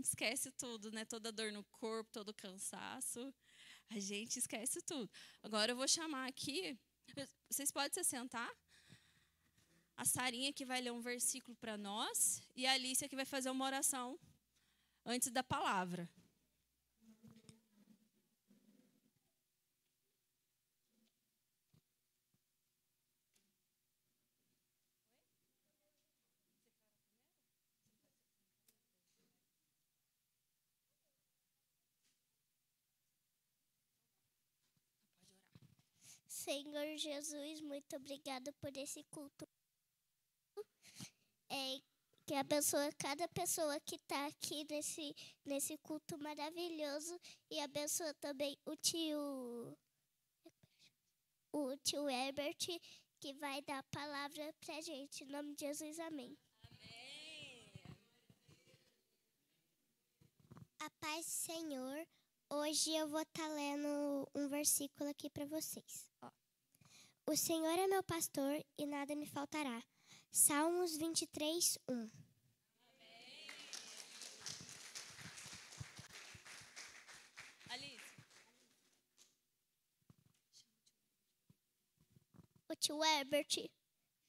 gente esquece tudo, né? Toda dor no corpo, todo cansaço. A gente esquece tudo. Agora eu vou chamar aqui. Vocês podem se sentar? A Sarinha que vai ler um versículo para nós e a Alicia que vai fazer uma oração antes da palavra. Senhor Jesus, muito obrigada por esse culto. Que abençoe cada pessoa que está aqui nesse culto maravilhoso. E abençoe também o tio Herbert, que vai dar a palavra para a gente. Em nome de Jesus, amém. A paz do Senhor. Hoje eu vou estar lendo um versículo aqui para vocês. O Senhor é meu pastor e nada me faltará. Salmos 23, 1. Alice. O tio Herbert,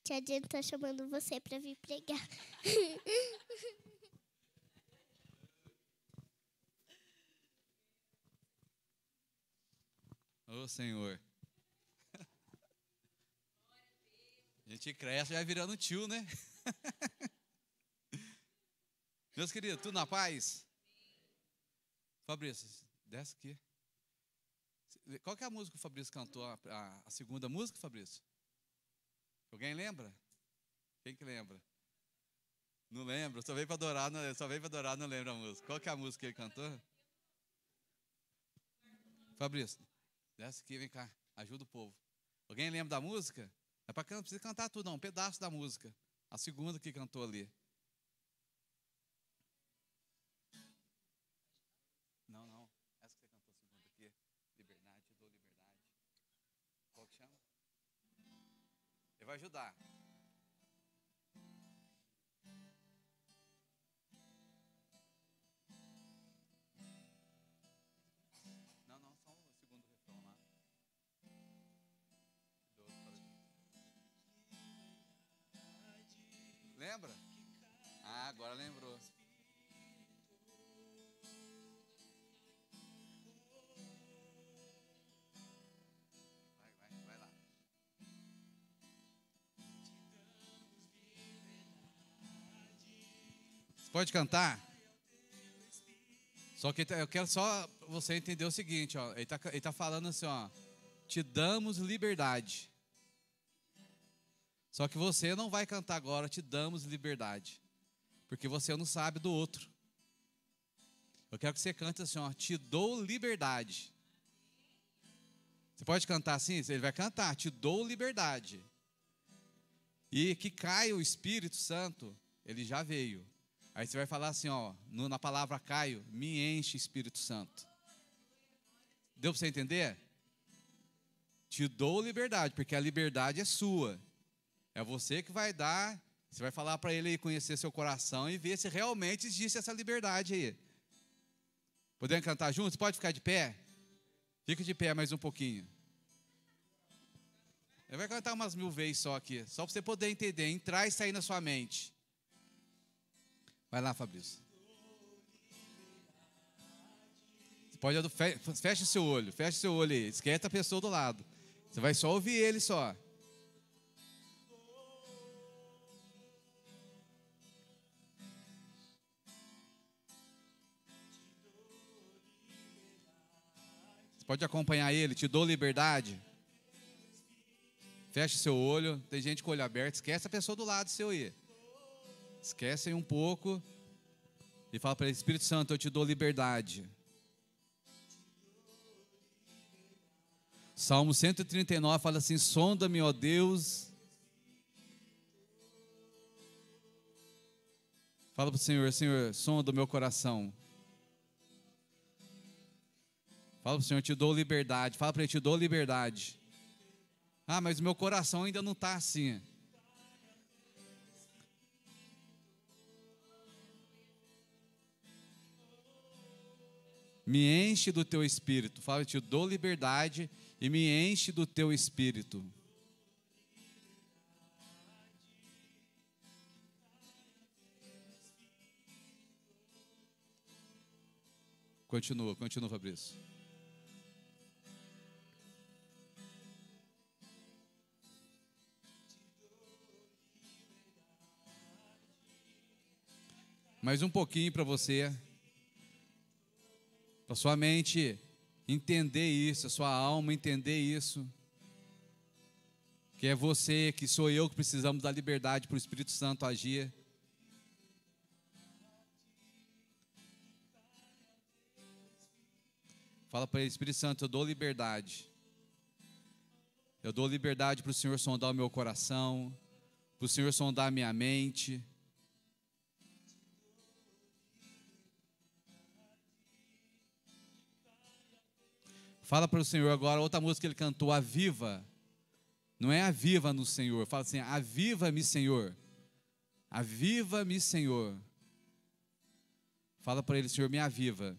tia Jen está chamando você para vir pregar. Ô, Senhor. A gente cresce, já vai virando tio, né? Meus queridos, tudo na paz? Fabrício, desce aqui. Qual que é a música que o Fabrício cantou? A segunda música, Fabrício? Alguém lembra? Quem que lembra? Não lembra? Só veio para adorar, não lembra a música. Qual que é a música que ele cantou? Fabrício, desce aqui, vem cá. Ajuda o povo. Alguém lembra da música? Não precisa cantar tudo, não. Um pedaço da música. A segunda que cantou ali. Não. Essa que você cantou, a segunda aqui. Liberdade, te dou liberdade. Qual que chama? Ele vai ajudar. Não, só o segundo refrão lá. Lembra? Ah, agora lembrou. Vai lá. Você pode cantar? Só que eu quero só você entender o seguinte, ó. Ele tá falando assim, ó. Te damos liberdade. Só que você não vai cantar agora, te damos liberdade. Porque você não sabe do outro. Eu quero que você cante assim, ó. Te dou liberdade. Você pode cantar assim? Ele vai cantar, te dou liberdade. E que caia o Espírito Santo, ele já veio. Aí você vai falar assim, ó, na palavra Caio, me enche Espírito Santo. Deu para você entender? Te dou liberdade, porque a liberdade é sua. É você que vai dar, você vai falar para ele conhecer seu coração e ver se realmente existe essa liberdade aí. Podemos cantar juntos? Pode ficar de pé? Fica de pé mais um pouquinho. Ele vai cantar umas 1000 vezes só aqui, só para você poder entender, entrar e sair na sua mente. Vai lá, Fabrício. Fecha seu olho aí. Esquece a pessoa do lado. Você vai só ouvir ele só. Você pode acompanhar ele, te dou liberdade. Fecha seu olho. Tem gente com o olho aberto. Esquece a pessoa do lado seu aí. Esquece aí um pouco. E fala para ele, Espírito Santo, eu te dou liberdade. Salmo 139 fala assim, sonda-me, ó Deus. Fala para o Senhor, Senhor, sonda o meu coração. Fala para o Senhor, te dou liberdade. Fala para ele, te dou liberdade. Ah, mas o meu coração ainda não está assim. me enche do teu espírito. Fala, eu te dou liberdade e me enche do teu espírito. Continua, Fabrício. Mais um pouquinho para você, para sua mente entender isso, a sua alma entender isso, que é você, que sou eu, que precisamos da liberdade para o Espírito Santo agir. Fala para ele, Espírito Santo, eu dou liberdade. Eu dou liberdade para o Senhor sondar o meu coração, para o Senhor sondar a minha mente. Fala para o Senhor agora, outra música que ele cantou, Aviva. Não é aviva no Senhor, fala assim, aviva-me, Senhor. Aviva-me, Senhor. Fala para ele, Senhor, me aviva.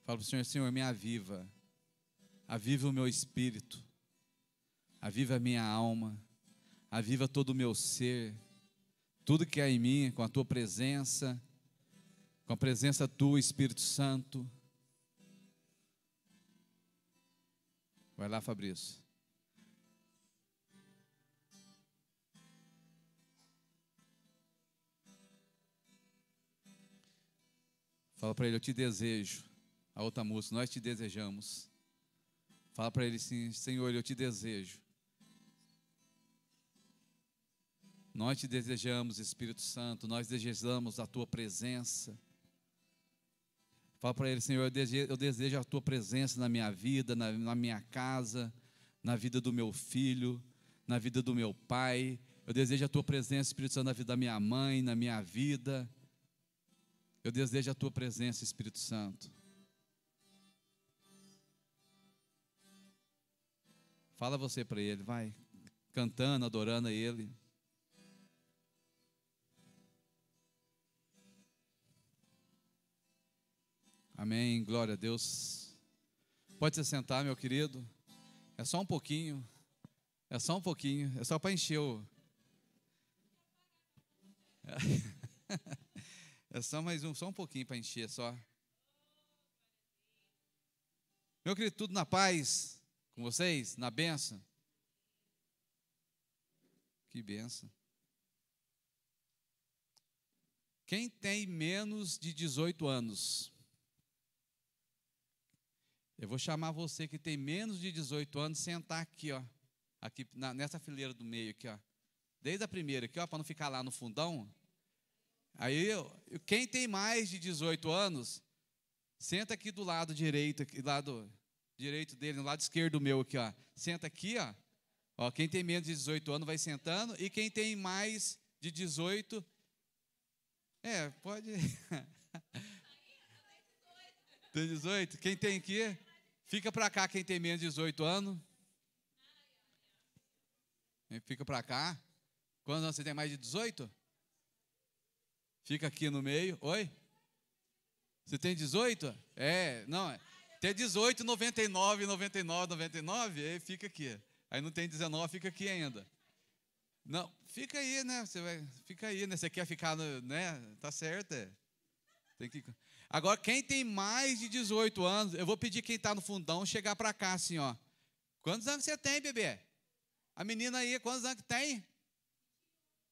Fala para o Senhor, Senhor, me aviva. Aviva o meu espírito. Aviva a minha alma. Aviva todo o meu ser. Tudo que há em mim, com a tua presença, com a presença tua, Espírito Santo. Vai lá, Fabrício. Fala para ele, eu te desejo. A outra música, nós te desejamos. Fala para ele sim, Senhor, eu te desejo. Nós te desejamos, Espírito Santo, nós desejamos a tua presença. Fala para ele, Senhor, eu desejo a tua presença na minha vida, na minha casa, na vida do meu filho, na vida do meu pai. Eu desejo a tua presença, Espírito Santo, na vida da minha mãe, na minha vida. Eu desejo a tua presença, Espírito Santo. Fala você para ele, vai, cantando, adorando a ele. Amém, glória a Deus. Pode se sentar, meu querido. É só um pouquinho. É só um pouquinho. É só para encher o... É só mais só um pouquinho para encher, só. Meu querido, tudo na paz com vocês? Na bênção? Que bênção. Quem tem menos de 18 anos? Eu vou chamar você que tem menos de 18 anos, sentar aqui, ó. Aqui nessa fileira do meio aqui, ó. Desde a primeira aqui, ó, para não ficar lá no fundão. Aí, quem tem mais de 18 anos, senta aqui do lado direito, aqui, lado direito dele, no lado esquerdo meu aqui, ó. Senta aqui, ó. Ó, quem tem menos de 18 anos vai sentando, e quem tem mais de 18, pode. Tem 18? Quem tem aqui? Fica para cá quem tem menos de 18 anos. Fica para cá. Quando você tem mais de 18? Fica aqui no meio. Oi? Você tem 18? Não. Tem 18, 99, 99, 99, aí fica aqui. Aí não tem 19, fica aqui ainda. Não, fica aí, né? Fica aí, né? Você quer ficar, né? Tá certo, Tem que... Agora, quem tem mais de 18 anos, eu vou pedir quem está no fundão chegar para cá assim, ó. Quantos anos você tem, bebê? A menina aí, quantos anos que tem?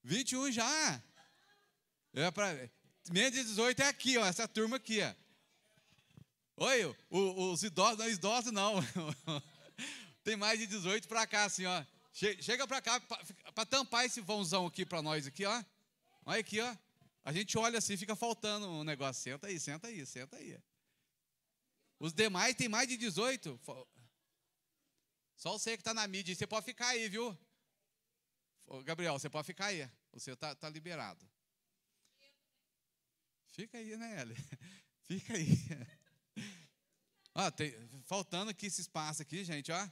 21 já. Menos de 18 é aqui, ó, essa turma aqui, ó. Oi, os idosos não. Tem mais de 18 para cá, assim, ó. Chega para cá, para tampar esse vãozão aqui para nós, aqui, ó. Olha aqui, ó. A gente olha assim, fica faltando um negócio. Senta aí, senta aí, senta aí. Os demais tem mais de 18. Só você que está na mídia. Você pode ficar aí, viu? Gabriel, você pode ficar aí. Você tá liberado. Fica aí, né, Eli? Fica aí. Ó, faltando aqui esse espaço aqui, gente, ó.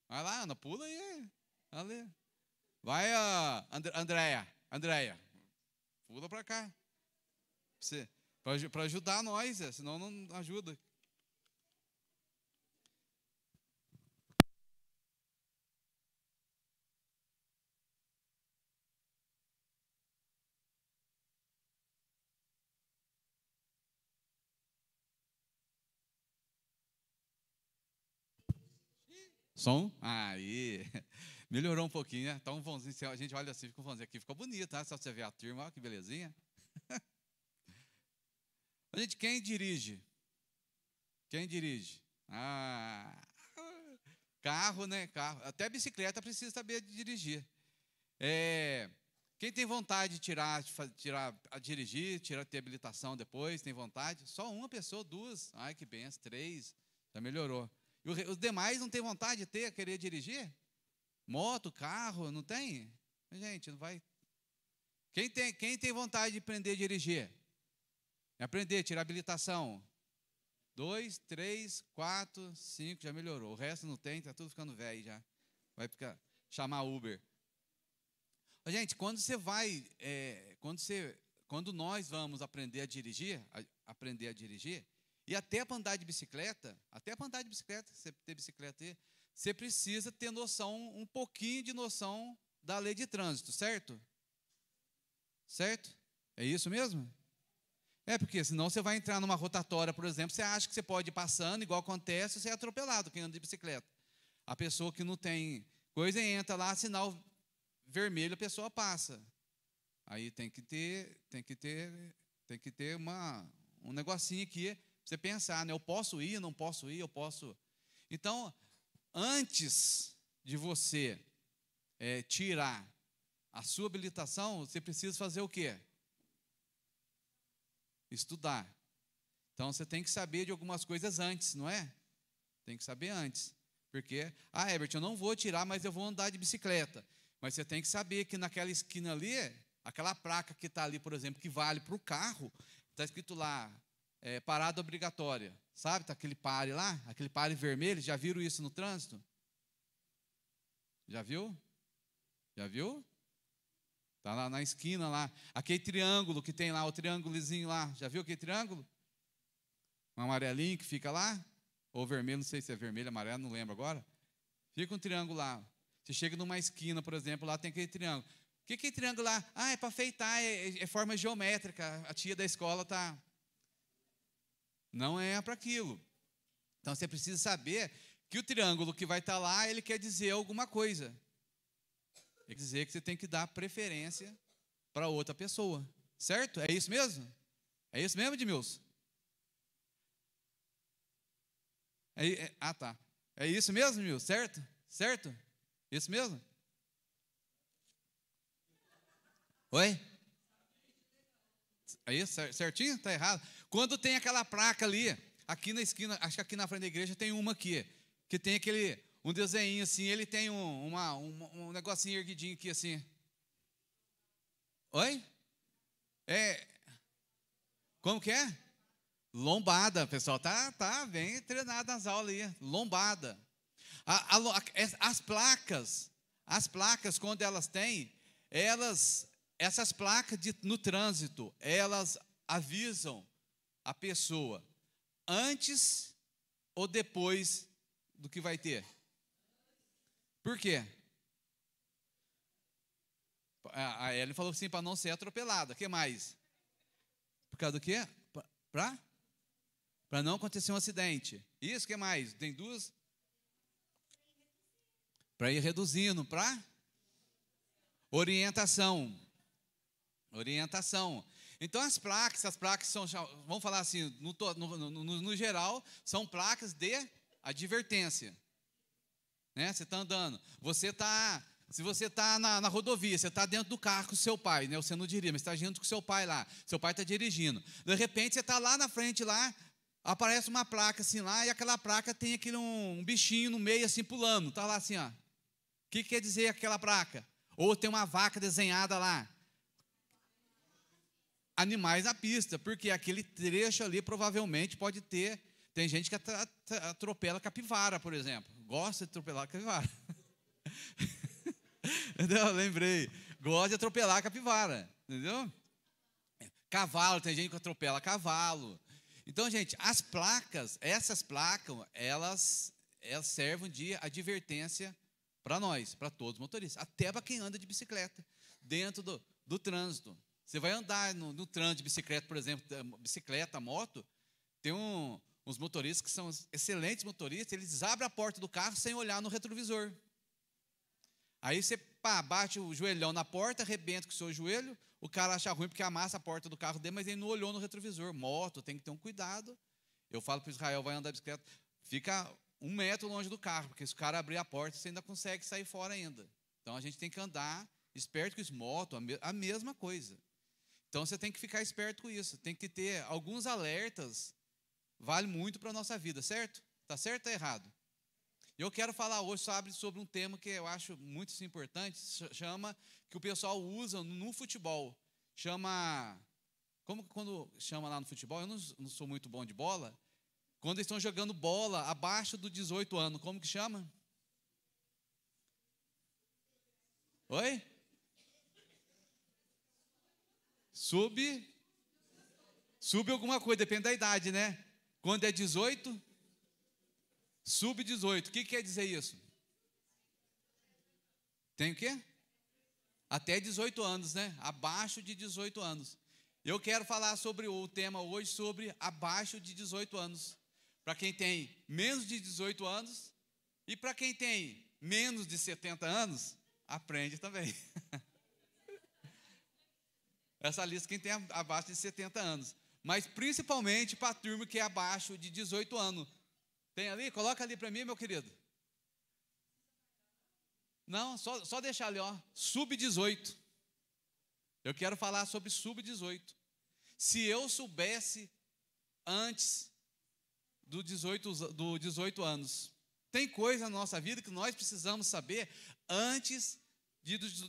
Vai lá, Ana, pula aí. Ali. Vai, Andréia. Andréia, pula para cá. Para ajudar nós, senão não ajuda. Som? Aí. Melhorou um pouquinho, né? Tá um vãozinho, a gente olha assim, fica um vãozinho aqui, ficou bonito, tá? Só você ver a turma, olha que belezinha. Gente, quem dirige? Quem dirige? Carro, né? Carro. Até bicicleta precisa saber dirigir. Quem tem vontade de dirigir, ter habilitação depois, tem vontade? Só uma pessoa, duas. Ai, que benção, 3. Já melhorou. E os demais não tem vontade de querer dirigir? Moto, carro, não tem? Gente, não vai. Quem tem vontade de aprender a dirigir? Aprender, tirar habilitação. 2, 3, 4, 5, já melhorou. O resto não tem, está tudo ficando velho já. Vai chamar Uber. Gente, quando você vai, quando nós vamos aprender a dirigir, e até para andar de bicicleta, você ter bicicleta aí, você precisa ter noção, um pouquinho de noção da lei de trânsito, certo? Certo? É isso mesmo? Porque senão você vai entrar numa rotatória, por exemplo, você acha que você pode ir passando, igual acontece, você é atropelado quem anda de bicicleta. A pessoa que não tem coisa entra lá, sinal vermelho, a pessoa passa. Aí tem que ter um negocinho aqui, pra você pensar, né? Eu posso ir, não posso ir, eu posso. Então, antes de você tirar a sua habilitação, você precisa fazer o quê? Estudar. Então, você tem que saber de algumas coisas antes, não é? Tem que saber antes. Porque, Herbert, eu não vou tirar, mas eu vou andar de bicicleta. Mas você tem que saber que naquela esquina ali, aquela placa que está ali, por exemplo, que vale para o carro, está escrito lá, parada obrigatória. Sabe, está aquele pare lá, aquele pare vermelho, já viram isso no trânsito? Já viu? Já viu? Está lá na esquina lá, aquele triângulo que tem lá, o triângulozinho lá, já viu aquele triângulo? Um amarelinho que fica lá, ou vermelho, não sei se é vermelho, amarelo, não lembro agora. Fica um triângulo lá. Você chega numa esquina, por exemplo, lá tem aquele triângulo. O que é aquele triângulo lá? É para afeitar, é forma geométrica, a tia da escola está... Não é para aquilo. Então, você precisa saber que o triângulo que vai estar lá, ele quer dizer alguma coisa. Quer dizer que você tem que dar preferência para outra pessoa. Certo? É isso mesmo? É isso mesmo, Edmilson? Tá. É isso mesmo, Edmilson? Certo? Certo? Isso mesmo? Oi? É isso? Certinho? Está errado. Quando tem aquela placa ali, aqui na esquina, acho que aqui na frente da igreja tem uma aqui, que tem um desenho assim, ele tem um negocinho erguidinho aqui assim. Oi? Como que é? Lombada, pessoal, tá bem treinado nas aulas aí, lombada. As placas, quando elas têm, essas placas no trânsito, elas avisam a pessoa antes ou depois do que vai ter. Por quê? A Ellen falou assim, para não ser atropelada. O que mais? Por causa do quê? Para não acontecer um acidente. Isso, o que mais? Tem duas? Para ir reduzindo, para orientação. Então, as placas são, vamos falar assim, no geral, são placas de advertência. Né? Você está andando, se você está na rodovia, você está dentro do carro com o seu pai, né? Você não dirige, mas está junto com o seu pai lá, seu pai está dirigindo. De repente, você está lá na frente, lá, aparece uma placa assim lá, e aquela placa tem um bichinho no meio assim pulando, está lá assim, ó. O que quer dizer aquela placa? Ou tem uma vaca desenhada lá. Animais na pista, porque aquele trecho ali provavelmente pode ter. Tem gente que atropela capivara, por exemplo. Gosta de atropelar capivara. Não, lembrei. Gosta de atropelar a capivara, entendeu? Cavalo, tem gente que atropela cavalo. Então, gente, essas placas, elas servem de advertência para nós, para todos os motoristas, até para quem anda de bicicleta, dentro do trânsito. Você vai andar no trânsito de bicicleta, por exemplo, bicicleta, moto, tem uns motoristas que são excelentes motoristas, eles abrem a porta do carro sem olhar no retrovisor. Aí você bate o joelhão na porta, arrebenta com o seu joelho, o cara acha ruim porque amassa a porta do carro dele, mas ele não olhou no retrovisor. Moto, tem que ter um cuidado. Eu falo para o Israel, vai andar de bicicleta, fica 1 metro longe do carro, porque se o cara abrir a porta, você ainda consegue sair fora ainda. Então, a gente tem que andar esperto com isso. Moto, a mesma coisa. Então, você tem que ficar esperto com isso. Tem que ter alguns alertas, vale muito para a nossa vida, certo? Está certo ou está errado? Eu quero falar hoje sobre um tema que eu acho muito importante, chama, que o pessoal usa no futebol, chama, como quando chama lá no futebol, eu não sou muito bom de bola, quando eles estão jogando bola abaixo dos 18 anos, como que chama? Oi? Sub alguma coisa, depende da idade, né? Quando é 18, sub 18, o que quer dizer isso? Tem o quê? Até 18 anos, né? Abaixo de 18 anos. Eu quero falar sobre o tema hoje, sobre abaixo de 18 anos. Para quem tem menos de 18 anos e para quem tem menos de 70 anos, aprende também. Essa lista quem tem abaixo de 70 anos. Mas principalmente para a turma que é abaixo de 18 anos. Tem ali? Coloca ali para mim, meu querido. Não, só deixar ali, ó. Sub-18. Eu quero falar sobre sub-18. Se eu soubesse antes do 18 anos, tem coisa na nossa vida que nós precisamos saber antes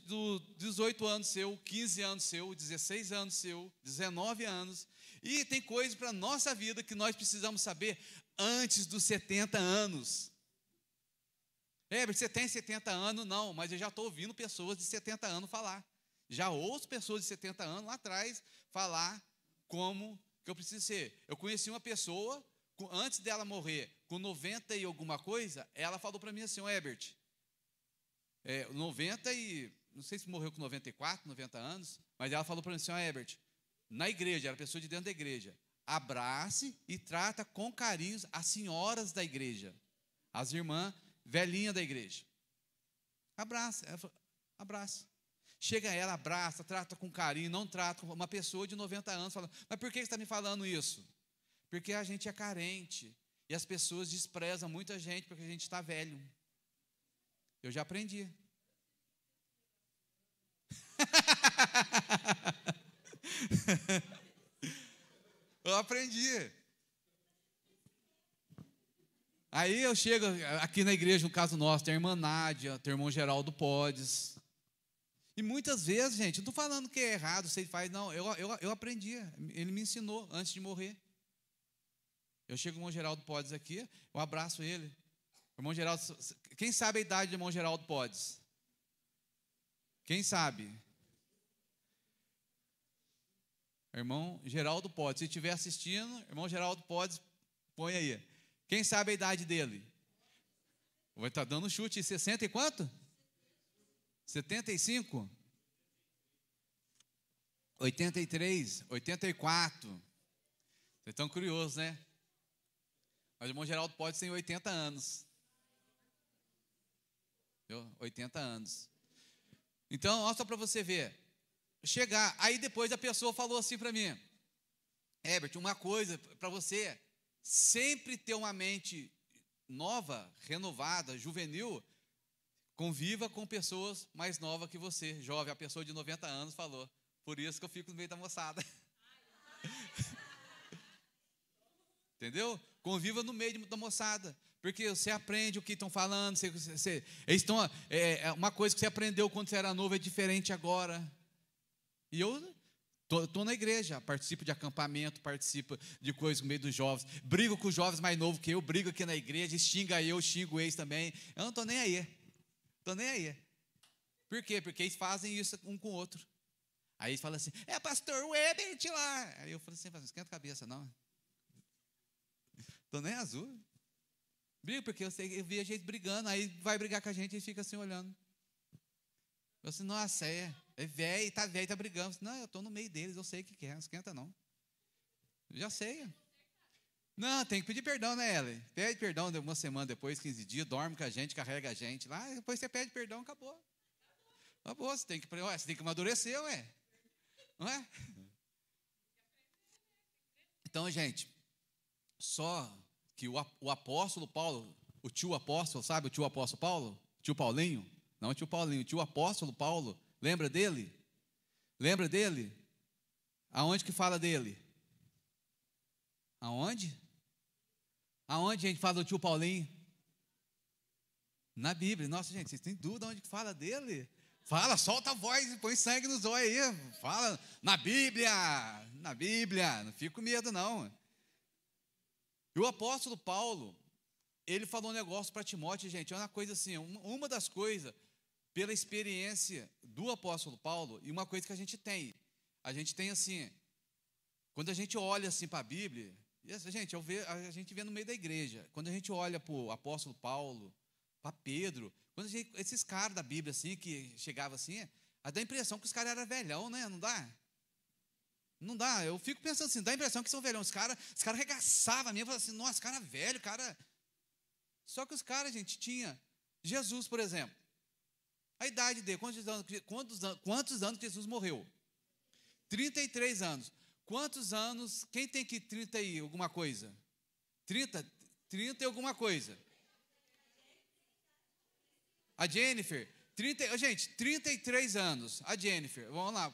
do 18 anos seu, 15 anos seu, 16 anos seu, 19 anos. E tem coisas para a nossa vida que nós precisamos saber antes dos 70 anos. Você tem 70 anos? Não, mas eu já estou ouvindo pessoas de 70 anos falar. Já ouço pessoas de 70 anos lá atrás falar como que eu preciso ser. Eu conheci uma pessoa, antes dela morrer, com 90 e alguma coisa, ela falou para mim assim, Herbert, 90 e, não sei se morreu com 94, 90 anos, mas ela falou para mim assim, Herbert, na igreja, era pessoa de dentro da igreja, abrace e trata com carinho as senhoras da igreja, as irmãs velhinhas da igreja. Abraça, ela falou, abraça. Chega ela, abraça, trata com carinho, não trata uma pessoa de 90 anos, fala, mas por que você está me falando isso? Porque a gente é carente, e as pessoas desprezam muita gente porque a gente está velho. Eu já aprendi. Eu aprendi. Aí eu chego aqui na igreja, no caso nosso, tem a irmã Nádia, tem o irmão Geraldo Podes. E muitas vezes, gente, não estou falando que é errado, você faz, não, eu aprendi, ele me ensinou antes de morrer. Eu chego com o irmão Geraldo Podes aqui, eu abraço ele. O irmão Geraldo, quem sabe a idade do irmão Geraldo Podes? Quem sabe? Irmão Geraldo Podes, se estiver assistindo, irmão Geraldo Podes, põe aí. Quem sabe a idade dele? Vai estar dando chute, 60 e quanto? 75? 83, 84. Vocês estão curiosos, né? Mas o irmão Geraldo Podes tem 80 anos. 80 anos. Então, olha só para você ver. Chegar, aí depois a pessoa falou assim para mim, Herbert, uma coisa para você sempre ter uma mente nova, renovada, juvenil, conviva com pessoas mais novas que você, jovem. A pessoa de 90 anos falou, por isso que eu fico no meio da moçada. Entendeu? Conviva no meio da moçada, porque você aprende o que estão falando, uma coisa que você aprendeu quando você era novo é diferente agora. E eu estou na igreja, participo de acampamento, participo de coisas no meio dos jovens, brigo com os jovens mais novos que eu, brigo aqui na igreja, xingo eles também. Eu não estou nem aí, Por quê? Porque eles fazem isso um com o outro. Aí eles falam assim, pastor Webert lá. Aí eu falei assim, esquenta a cabeça, não. Tô nem azul. Briga, porque eu vi a gente brigando, aí vai brigar com a gente e fica assim olhando. Eu assim, nossa, é velho, tá brigando. Não, eu tô no meio deles, eu sei o que é, não esquenta não. Eu já sei. Não, tem que pedir perdão, né, Ellen? Pede perdão uma semana depois, 15 dias, dorme com a gente, carrega a gente lá, depois você pede perdão, acabou. Acabou, você tem que amadurecer, ué. Não é? Então, gente, só que o apóstolo Paulo, o tio apóstolo, sabe o tio apóstolo Paulo? Tio Paulinho? Não o tio Paulinho, o tio apóstolo Paulo, lembra dele? Lembra dele? Aonde que fala dele? Aonde? Aonde a gente fala do tio Paulinho? Na Bíblia. Nossa, gente, vocês têm dúvida onde que fala dele? Fala, solta a voz e põe sangue nos olhos aí. Fala, na Bíblia, não fica com medo não. E o apóstolo Paulo, ele falou um negócio para Timóteo, gente, é uma coisa assim, uma das coisas, pela experiência do apóstolo Paulo, e uma coisa que a gente tem assim, quando a gente olha assim para a Bíblia, gente, a gente vê no meio da igreja, quando a gente olha para o apóstolo Paulo, para Pedro, esses caras da Bíblia assim, que chegavam assim, dá a impressão que os caras eram velhão, né? Não dá? Não dá, eu fico pensando assim, dá a impressão que são velhão. Os caras arregaçavam mesmo, falavam assim, nossa, cara velho, cara. Só que os caras, gente, tinha Jesus, por exemplo. A idade dele, quantos anos Jesus morreu? 33 anos. Quantos anos, quem tem que 30 e alguma coisa? 30 e alguma coisa. A Jennifer, 33 anos. A Jennifer, vamos lá.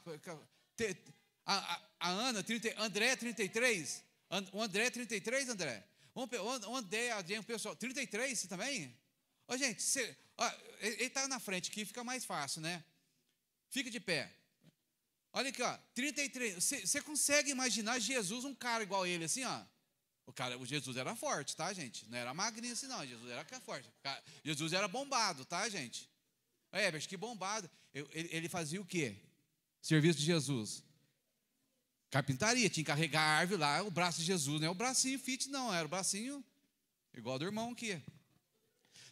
A Ana, André, 33? O André, 33, André? O André, o pessoal, 33 você também? Ô, gente, ele está na frente aqui, fica mais fácil, né? Fica de pé. Olha aqui, ó, 33. Você consegue imaginar Jesus, um cara igual ele, assim, ó? O Jesus era forte, tá, gente? Não era magrinho assim, não. Jesus era forte. Jesus era bombado, tá, gente? Mas que bombado. Ele fazia o quê? Serviço de Jesus. Carpintaria, tinha que carregar a árvore lá, o braço de Jesus, não é o bracinho fit, não, era o bracinho igual do irmão aqui.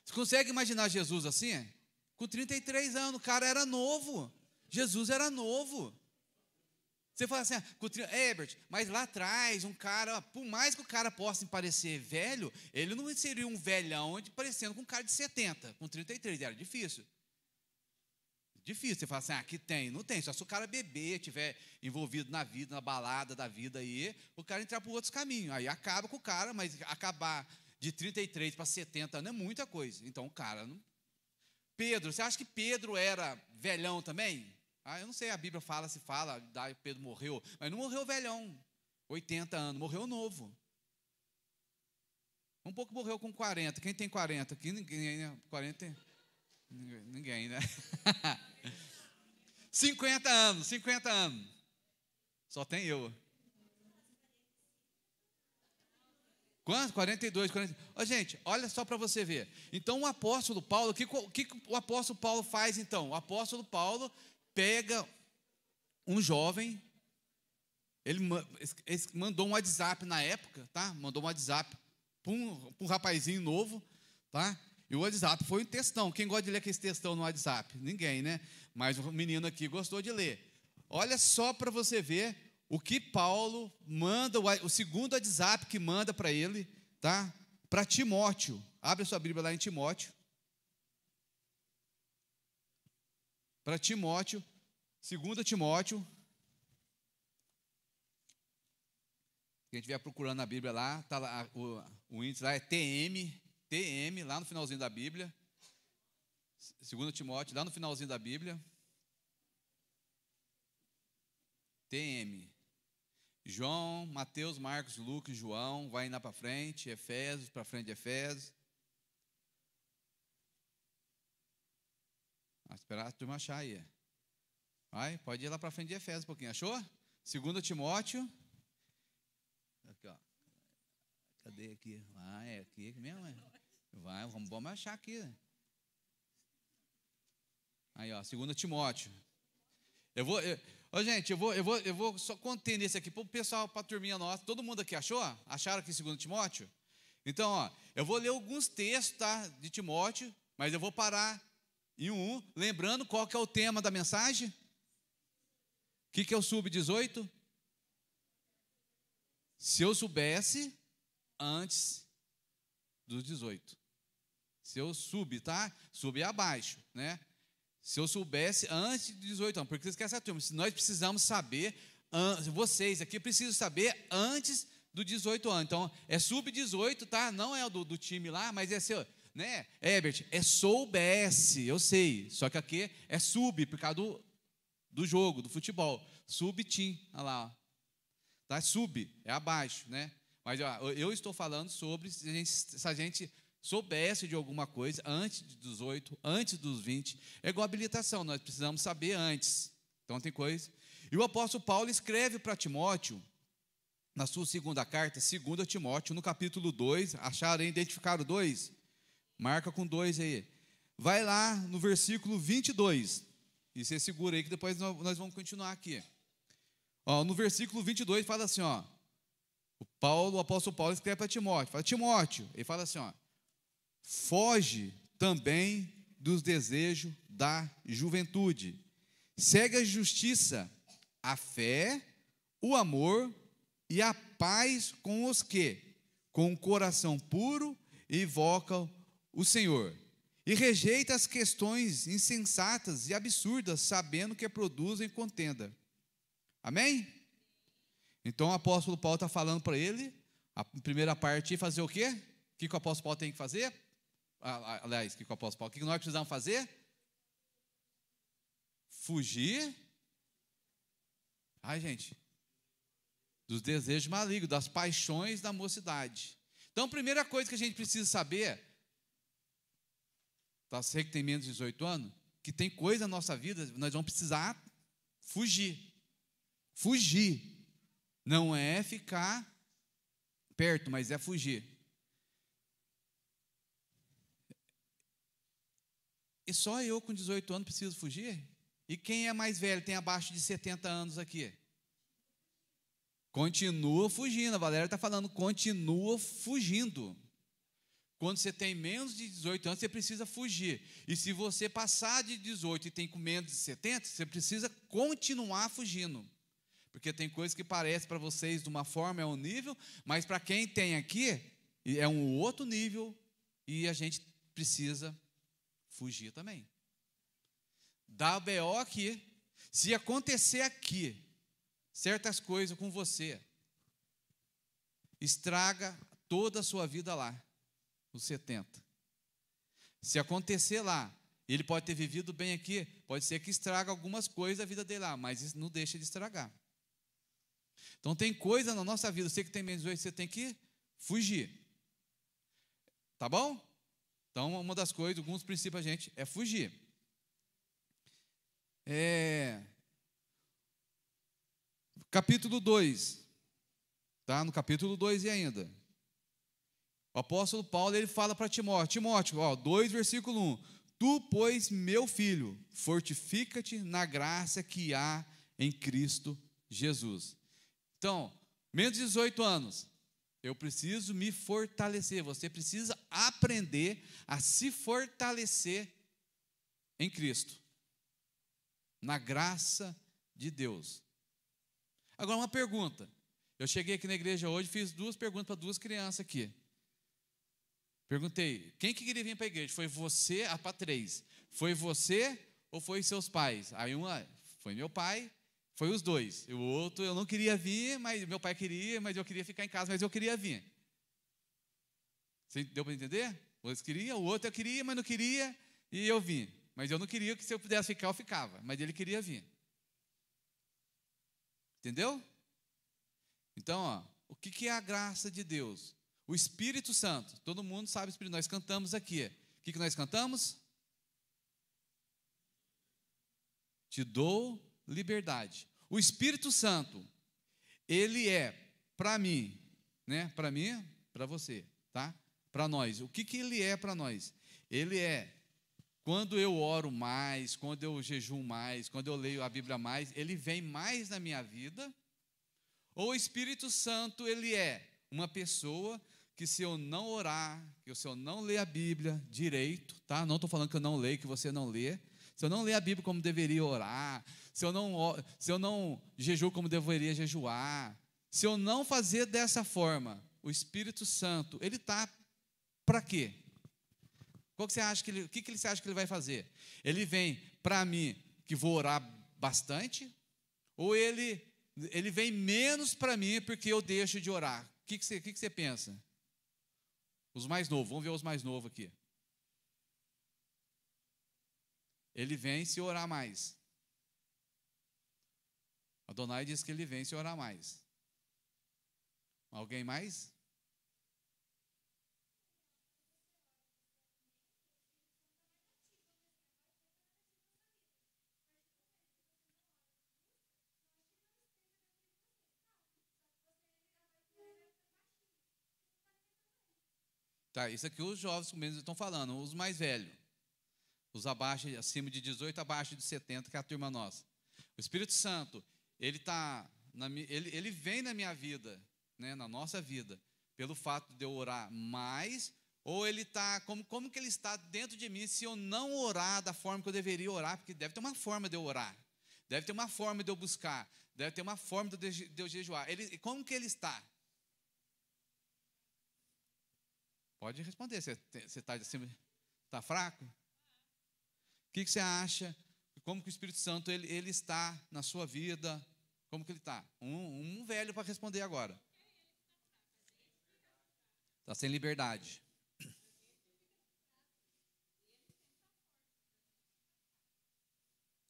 Você consegue imaginar Jesus assim? Com 33 anos, o cara era novo. Jesus era novo. Você fala assim, Herbert, mas lá atrás, um cara, por mais que o cara possa parecer velho, ele não seria um velhão parecendo com um cara de 70, com 33, era difícil. Difícil, você fala assim, aqui tem, não tem, só se o cara beber, estiver envolvido na vida, na balada da vida aí, o cara entrar por outros caminhos, aí acaba com o cara, mas acabar de 33 para 70 anos é muita coisa, então o cara não... Pedro, você acha que Pedro era velhão também? Eu não sei, a Bíblia fala, Pedro morreu, mas não morreu velhão, 80 anos, morreu novo. Um pouco morreu com 40, quem tem 40? Aqui ninguém, né? 40 ninguém, né? 50 anos. Só tem eu. Quanto? 42, 40. Gente, olha só para você ver. Então, o apóstolo Paulo, o que o apóstolo Paulo faz então? O apóstolo Paulo pega um jovem, ele mandou um WhatsApp na época, tá? Mandou um WhatsApp para um rapazinho novo, tá? E o WhatsApp foi um textão. Quem gosta de ler aquele textão no WhatsApp? Ninguém, né? Mas o menino aqui gostou de ler. Olha só para você ver o que Paulo manda, o segundo WhatsApp que manda para ele, tá? Para Timóteo. Abre a sua Bíblia lá em Timóteo. Para Timóteo, 2 Timóteo. Quem estiver procurando a Bíblia lá, tá lá o índice lá é TM, lá no finalzinho da Bíblia. 2 Timóteo, lá no finalzinho da Bíblia. TM. João, Mateus, Marcos, Lucas, João, vai indo para frente, Efésios, para frente de Efésios. Esperar a turma achar aí. Vai, pode ir lá para frente de Efésios um pouquinho, achou? 2 Timóteo. Aqui, ó. Cadê aqui? É aqui mesmo, é? Vamos achar aqui. Aí, ó, 2 Timóteo. Gente, eu vou só conter nesse aqui, para o pessoal, para a turminha nossa. Todo mundo aqui achou? Acharam aqui 2 Timóteo? Então, ó, eu vou ler alguns textos, tá, de Timóteo, mas eu vou parar em um. Lembrando qual que é o tema da mensagem? O que é o sub-18? Se eu soubesse antes dos 18. Se eu tá? Sub é abaixo, né? Se eu soubesse antes de 18 anos, porque vocês querem essa turma, se nós precisamos saber, vocês aqui precisam saber antes do 18 anos. Então, é sub-18, tá? Não é o do time lá, mas é seu, né? Herbert, é soubesse, eu sei. Só que aqui é sub, por causa do jogo, do futebol. Sub-team, olha lá. Ó. Tá? Sub, é abaixo, né? Mas ó, eu estou falando sobre se a gente soubesse de alguma coisa antes dos 18, antes dos 20, é igual habilitação, nós precisamos saber antes. Então tem coisa. E o apóstolo Paulo escreve para Timóteo, na sua segunda carta, 2 Timóteo, no capítulo 2, acharam aí, identificaram 2? Marca com 2 aí. Vai lá no versículo 22, e você segura aí que depois nós vamos continuar aqui. Ó, no versículo 22 fala assim, ó, o apóstolo Paulo escreve para Timóteo, fala, Timóteo, ele fala assim, ó, foge também dos desejos da juventude. Segue a justiça, a fé, o amor e a paz com os que, com o coração puro, invocam o Senhor. E rejeita as questões insensatas e absurdas, sabendo que produzem contenda. Amém? Então o apóstolo Paulo está falando para ele, a primeira parte, fazer o quê? O que o apóstolo Paulo tem que fazer? Aliás, o que o apóstolo Paulo, o que nós precisamos fazer? Fugir, gente, dos desejos malignos, das paixões da mocidade. Então, a primeira coisa que a gente precisa saber, tá, você que tem menos de 18 anos, que tem coisa na nossa vida, nós vamos precisar fugir. Fugir. Não é ficar perto, mas é fugir. E só eu com 18 anos preciso fugir? E quem é mais velho, tem abaixo de 70 anos aqui? Continua fugindo. A Valéria está falando, continua fugindo. Quando você tem menos de 18 anos, você precisa fugir. E se você passar de 18 e tem com menos de 70, você precisa continuar fugindo. Porque tem coisas que parecem para vocês de uma forma, é um nível, mas para quem tem aqui, é um outro nível, e a gente precisa fugir também. Dá o BO aqui. Se acontecer aqui certas coisas com você, estraga toda a sua vida lá, nos 70. Se acontecer lá, ele pode ter vivido bem aqui, pode ser que estraga algumas coisas da vida dele lá, mas isso não deixa de estragar. Então tem coisa na nossa vida, você que tem menos de 18, você tem que fugir. Tá bom? Então, uma das coisas, alguns princípios a gente é fugir. Capítulo 2. Tá? No capítulo 2 e ainda. O apóstolo Paulo, ele fala para Timóteo. Timóteo, 2, versículo 1. Tu, pois, meu filho, fortifica-te na graça que há em Cristo Jesus. Então, menos de 18 anos. Eu preciso me fortalecer. Você precisa aprender a se fortalecer em Cristo, na graça de Deus. Agora, uma pergunta. Eu cheguei aqui na igreja hoje, fiz 2 perguntas para 2 crianças aqui. Perguntei, quem que queria vir para a igreja? Foi você, para 3. Foi você ou foi seus pais? Aí uma, foi meu pai. Foi os 2. O outro eu não queria vir, mas meu pai queria, mas eu queria ficar em casa, mas eu queria vir. Você deu para entender? Você queria, o outro eu queria, mas não queria, e eu vim. Mas eu não queria que se eu pudesse ficar, eu ficava. Mas ele queria vir. Entendeu? Então, o que é a graça de Deus? O Espírito Santo. Todo mundo sabe o Espírito. Nós cantamos aqui. O que nós cantamos? Te dou liberdade. O Espírito Santo, ele é para mim, né? Para mim, para você, tá? Para nós. O que ele é para nós? Ele é quando eu oro mais, quando eu jejuo mais, quando eu leio a Bíblia mais, ele vem mais na minha vida? Ou o Espírito Santo, ele é uma pessoa que se eu não orar, que se eu não ler a Bíblia direito, tá? Não estou falando que eu não leio, que você não lê. Se eu não ler a Bíblia como deveria orar, se eu não jejuo como deveria jejuar, se eu não fazer dessa forma, o Espírito Santo, ele está para quê? O que você acha que ele vai fazer? Ele vem para mim, que vou orar bastante, ou ele vem menos para mim porque eu deixo de orar? O que você pensa? Os mais novos, vamos ver os mais novos aqui. Ele vem se orar mais. A Donai diz que ele vem se orar mais. Alguém mais? Tá, isso aqui os jovens mesmo estão falando, os mais velhos. Os abaixo, acima de 18, abaixo de 70, que é a turma nossa. O Espírito Santo, ele vem na minha vida, né, na nossa vida, pelo fato de eu orar mais, ou ele está, como que ele está dentro de mim se eu não orar da forma que eu deveria orar, porque deve ter uma forma de eu orar, deve ter uma forma de eu buscar, deve ter uma forma de eu jejuar. Como que ele está? Pode responder, você está assim, está fraco? O que você acha? Como que o Espírito Santo ele está na sua vida? Como que ele está? Um velho para responder agora. Está sem liberdade.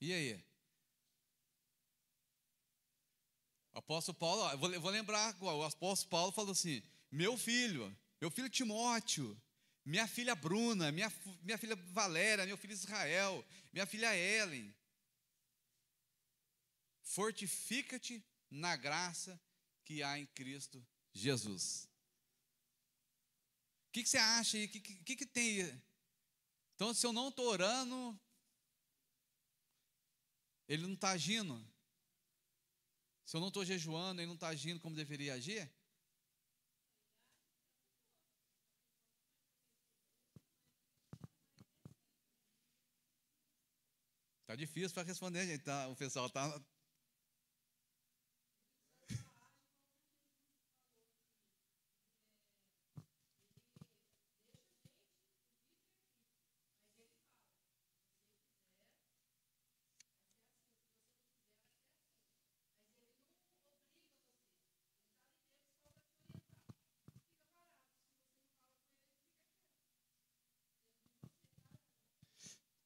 E aí? O apóstolo Paulo, eu vou lembrar agora, o apóstolo Paulo falou assim: meu filho Timóteo, minha filha Bruna, minha filha Valéria, meu filho Israel, minha filha Ellen, fortifica-te na graça que há em Cristo Jesus. O que você acha aí? O que tem? Então, se eu não estou orando, ele não está agindo. Se eu não estou jejuando, ele não está agindo como deveria agir. Está difícil para responder, gente. O pessoal está...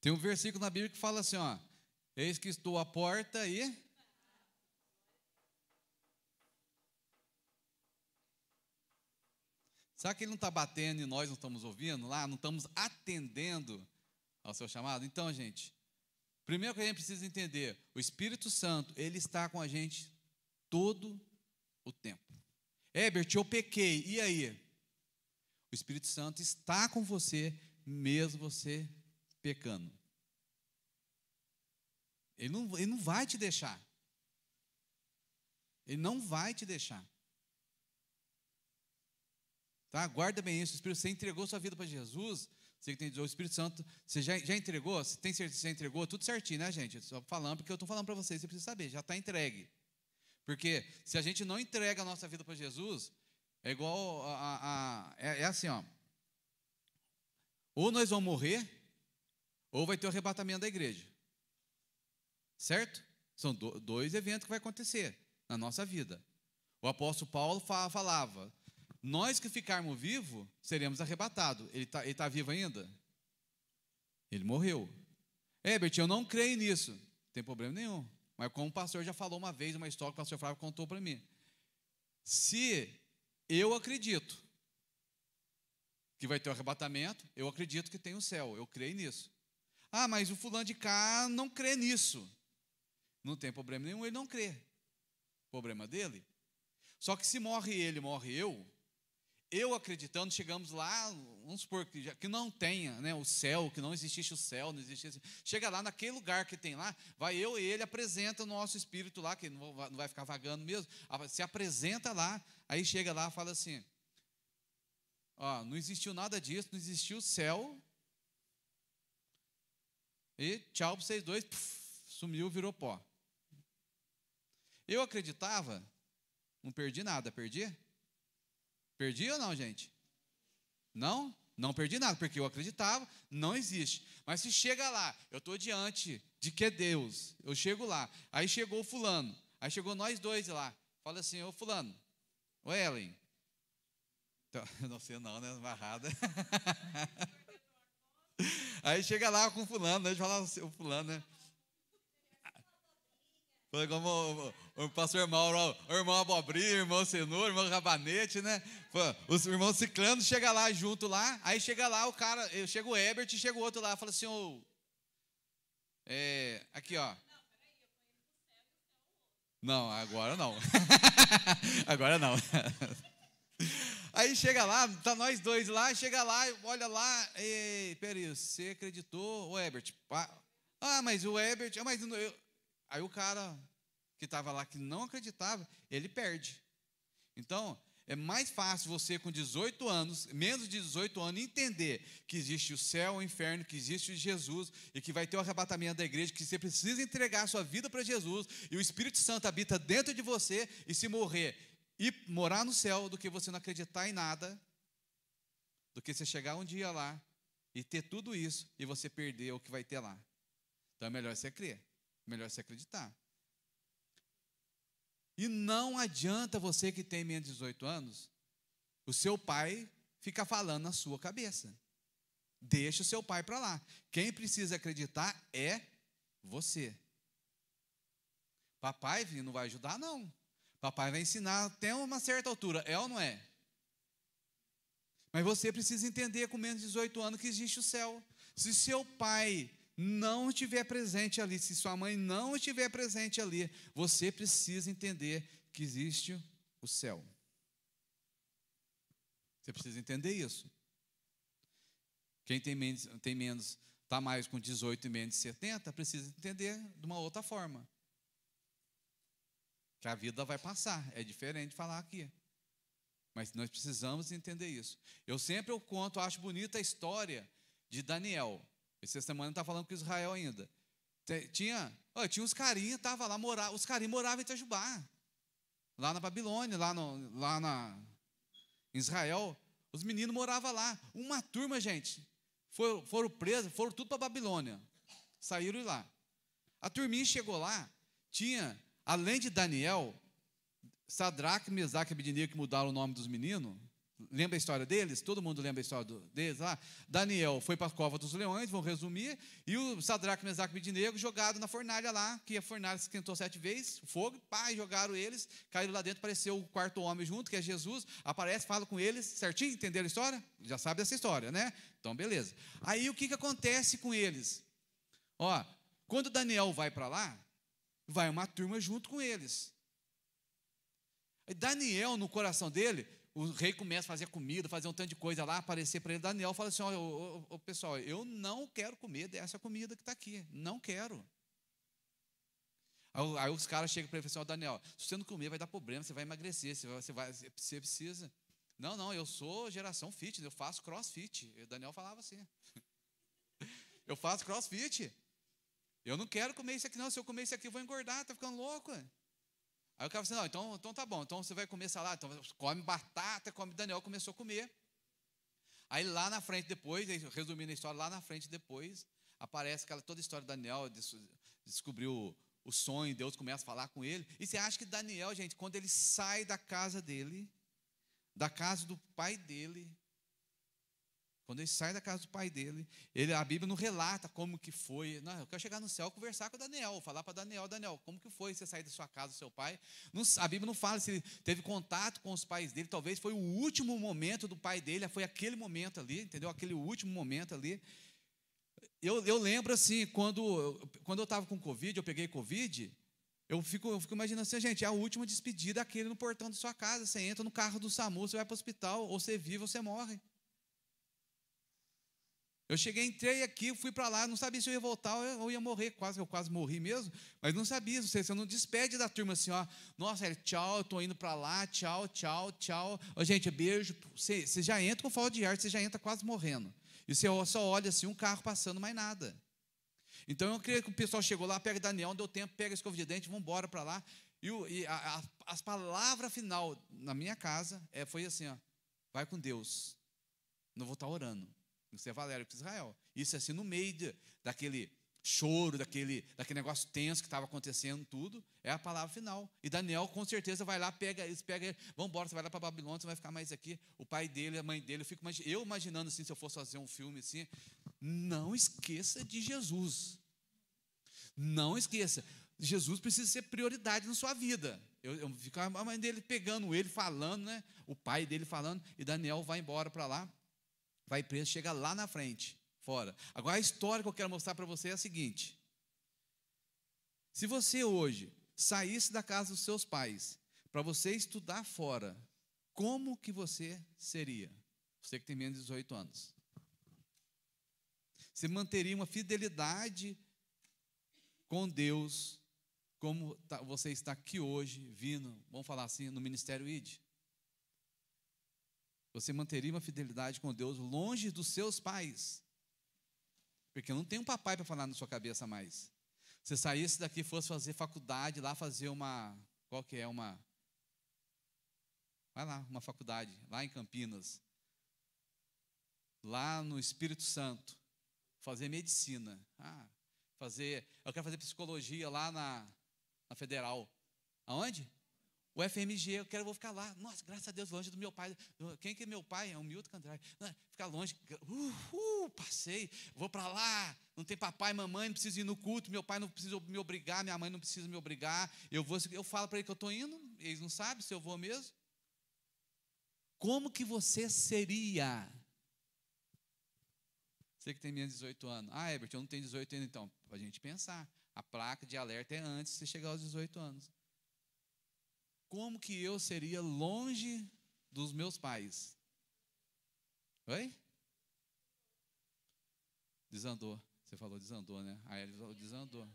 Tem um versículo na Bíblia que fala assim, ó: eis que estou à porta e... Será que ele não está batendo e nós não estamos ouvindo lá? Não estamos atendendo ao seu chamado? Então, gente, primeiro que a gente precisa entender, o Espírito Santo, ele está com a gente todo o tempo. Herbert, eu pequei, e aí? O Espírito Santo está com você, mesmo você pecando. Ele não vai te deixar. Ele não vai te deixar. Tá? Guarda bem isso. Você entregou sua vida para Jesus. Você entendeu? O Espírito Santo, você já entregou? Você tem certeza que você entregou? Tudo certinho, né, gente? Só falando, porque eu estou falando para vocês, você precisa saber, já está entregue. Porque se a gente não entrega a nossa vida para Jesus, é igual é assim, ó. Ou nós vamos morrer, ou vai ter o arrebatamento da igreja. Certo? São dois eventos que vai acontecer na nossa vida. O apóstolo Paulo falava: nós que ficarmos vivos, seremos arrebatados. Ele tá vivo ainda? Ele morreu. Herbert, eu não creio nisso. Não tem problema nenhum. Mas como o pastor já falou uma vez, uma história que o pastor Flávio contou para mim. Se eu acredito que vai ter o arrebatamento, eu acredito que tem o céu, eu creio nisso. Ah, mas o fulano de cá não crê nisso. Não tem problema nenhum, ele não crê. Problema dele. Só que se morre ele, morre eu, eu acreditando, chegamos lá, vamos supor que não tenha, né, o céu, que não existisse o céu, não existisse. Chega lá naquele lugar que tem lá, vai eu e ele, apresenta o nosso espírito lá, que não vai ficar vagando mesmo, se apresenta lá, aí chega lá e fala assim: ó, não existiu nada disso, não existiu o céu, e tchau para vocês dois, sumiu, virou pó. Eu acreditava, não perdi nada, perdi? Perdi ou não, gente? Não? Não perdi nada, porque eu acreditava, não existe. Mas se chega lá, eu estou diante de que é Deus, eu chego lá, aí chegou o fulano, aí chegou nós dois lá, fala assim: ô fulano, ô Ellen, então, não sei não, né, barrada. Aí chega lá com o fulano, deixa eu falar o fulano, né? Foi como o pastor Mauro, o irmão Abobrinha, o irmão Cenoura, o irmão Rabanete, né? Os irmãos Ciclano chega lá junto lá, aí chega lá o cara, chega o Herbert e chega o outro lá, fala assim: ô, aqui ó. Não, agora não. Agora não. Aí chega lá, tá nós dois lá, chega lá, olha lá, peraí, você acreditou, o Herbert? Mas o Herbert, mas aí o cara que estava lá, que não acreditava, ele perde. Então, é mais fácil você com 18 anos, menos de 18 anos, entender que existe o céu, o inferno, que existe Jesus, e que vai ter o arrebatamento da igreja, que você precisa entregar a sua vida para Jesus, e o Espírito Santo habita dentro de você, e se morrer e morar no céu, do que você não acreditar em nada, do que você chegar um dia lá e ter tudo isso, e você perder o que vai ter lá. Então é melhor você crer, melhor você acreditar. E não adianta você que tem menos de 18 anos, o seu pai ficar falando na sua cabeça. Deixa o seu pai para lá. Quem precisa acreditar é você. Papai não vai ajudar, não. Papai vai ensinar até uma certa altura, é ou não é? Mas você precisa entender com menos de 18 anos que existe o céu. Se seu pai não estiver presente ali, se sua mãe não estiver presente ali, você precisa entender que existe o céu. Você precisa entender isso. Quem tem menos, está mais com 18 e menos de 70, precisa entender de uma outra forma. Que a vida vai passar, é diferente de falar aqui. Mas nós precisamos entender isso. Eu sempre conto, acho bonita a história de Daniel. Essa semana está falando com Israel ainda. Tinha uns carinhas, estavam lá, os carinhas moravam em Itajubá, lá na Babilônia, em Israel. Os meninos moravam lá. Uma turma, gente, foram presos, foram tudo para a Babilônia. Saíram de lá. A turminha chegou lá, tinha, além de Daniel, Sadraque, Mesaque e Abednego, que mudaram o nome dos meninos. Lembra a história deles? Todo mundo lembra a história deles lá? Daniel foi para a cova dos leões, vamos resumir, e o Sadraque, Mesaque e Abednego jogado na fornalha lá, que a fornalha se esquentou 7 vezes, fogo, jogaram eles, caíram lá dentro, apareceu o quarto homem junto, que é Jesus, aparece, fala com eles, certinho? Entenderam a história? Já sabe dessa história, né? Então, beleza. Aí, o que acontece com eles? Quando Daniel vai para lá, vai uma turma junto com eles. E Daniel, no coração dele, o rei começa a fazer comida, fazer um tanto de coisa lá, aparecer para ele. Daniel fala assim: pessoal, eu não quero comer dessa comida que está aqui, não quero. Aí os caras chegam para ele e falam assim: Daniel, se você não comer vai dar problema, você vai emagrecer, você precisa. Não, eu sou geração fitness, eu faço crossfit. E Daniel falava assim: eu faço crossfit, eu não quero comer isso aqui não, se eu comer isso aqui eu vou engordar, tá ficando louco. Aí o cara falou assim: não, então tá bom, então você vai comer salada, então come batata, come. Daniel começou a comer. Aí lá na frente depois, resumindo a história, lá na frente depois, aparece toda a história de Daniel, descobriu o sonho, Deus começa a falar com ele. E você acha que Daniel, gente, quando ele sai da casa dele, da casa do pai dele, quando ele sai da casa do pai dele, a Bíblia não relata como que foi. Não, eu quero chegar no céu e conversar com Daniel, falar para Daniel, como que foi você sair da sua casa do seu pai? A Bíblia não fala se ele teve contato com os pais dele, talvez foi o último momento do pai dele, foi aquele momento ali, entendeu? Aquele último momento ali. Eu lembro assim, quando eu estava com Covid, eu peguei Covid, Eu fico imaginando assim, gente, é a última despedida aquele no portão da sua casa. Você entra no carro do SAMU, você vai para o hospital, ou você vive ou você morre. Eu entrei aqui, fui para lá, não sabia se eu ia voltar ou ia morrer, eu quase morri mesmo, mas não sabia, você não despede da turma assim, ó, nossa, tchau, eu estou indo para lá, tchau, tchau, tchau. Ó, gente, beijo, você já entra com falta de ar, você já entra quase morrendo. E você só olha assim, um carro passando, mais nada. Então eu creio que o pessoal chegou lá, pega Daniel, deu tempo, pega a escova de dente, vamos embora para lá. E as palavras final na minha casa foi assim, ó, vai com Deus, não vou estar orando. Isso é Valério para Israel. Isso assim no meio daquele choro, daquele negócio tenso que estava acontecendo, tudo, é a palavra final. E Daniel com certeza vai lá, pega ele, vamos embora, você vai lá para Babilônia, você vai ficar mais aqui. O pai dele, a mãe dele, eu imaginando assim, se eu fosse fazer um filme assim, não esqueça de Jesus. Não esqueça. Jesus precisa ser prioridade na sua vida. Eu fico a mãe dele pegando ele, falando, né? O pai dele falando, e Daniel vai embora para lá. Vai preso, chega lá na frente, fora. Agora a história que eu quero mostrar para você é a seguinte: se você hoje saísse da casa dos seus pais para você estudar fora, como que você seria? Você que tem menos de 18 anos. Você manteria uma fidelidade com Deus, como você está aqui hoje, vindo, vamos falar assim, no Ministério ID? Você manteria uma fidelidade com Deus longe dos seus pais? Porque não tem um papai para falar na sua cabeça mais. Você saísse daqui, fosse fazer faculdade, lá fazer qual que é vai lá, uma faculdade, lá em Campinas, lá no Espírito Santo, fazer medicina, eu quero fazer psicologia lá na Federal. Aonde? O FMG, vou ficar lá. Nossa, graças a Deus, longe do meu pai. Quem que é meu pai? É o Milton Candrade. Ficar longe. Passei. Vou para lá. Não tem papai, mamãe, não preciso ir no culto. Meu pai não precisa me obrigar. Minha mãe não precisa me obrigar. Eu falo para ele que eu estou indo. Eles não sabem se eu vou mesmo. Como que você seria? Você que tem menos de 18 anos. Herbert, eu não tenho 18 ainda. Então, para a gente pensar. A placa de alerta é antes de você chegar aos 18 anos. Como que eu seria longe dos meus pais? Oi? Desandou. Você falou desandou, né? Aí ele falou desandou.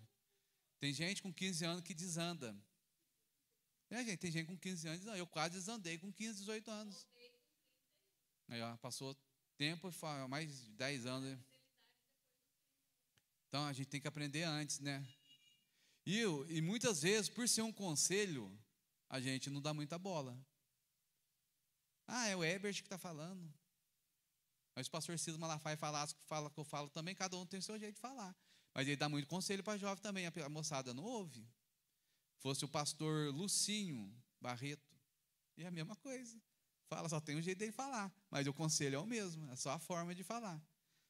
Tem gente com 15 anos que desanda. Gente, tem gente com 15 anos, eu quase desandei com 15, 18 anos. Aí, passou tempo, mais de 10 anos. Né? Então, a gente tem que aprender antes, né? E muitas vezes, por ser um conselho, a gente não dá muita bola. É o Herbert que está falando. Mas o pastor Cisma Malafaia fala que eu falo também, cada um tem o seu jeito de falar. Mas ele dá muito conselho para jovem também, a moçada não ouve. Fosse o pastor Lucinho Barreto, e é a mesma coisa. Fala, só tem um jeito dele falar, mas o conselho é o mesmo, é só a forma de falar.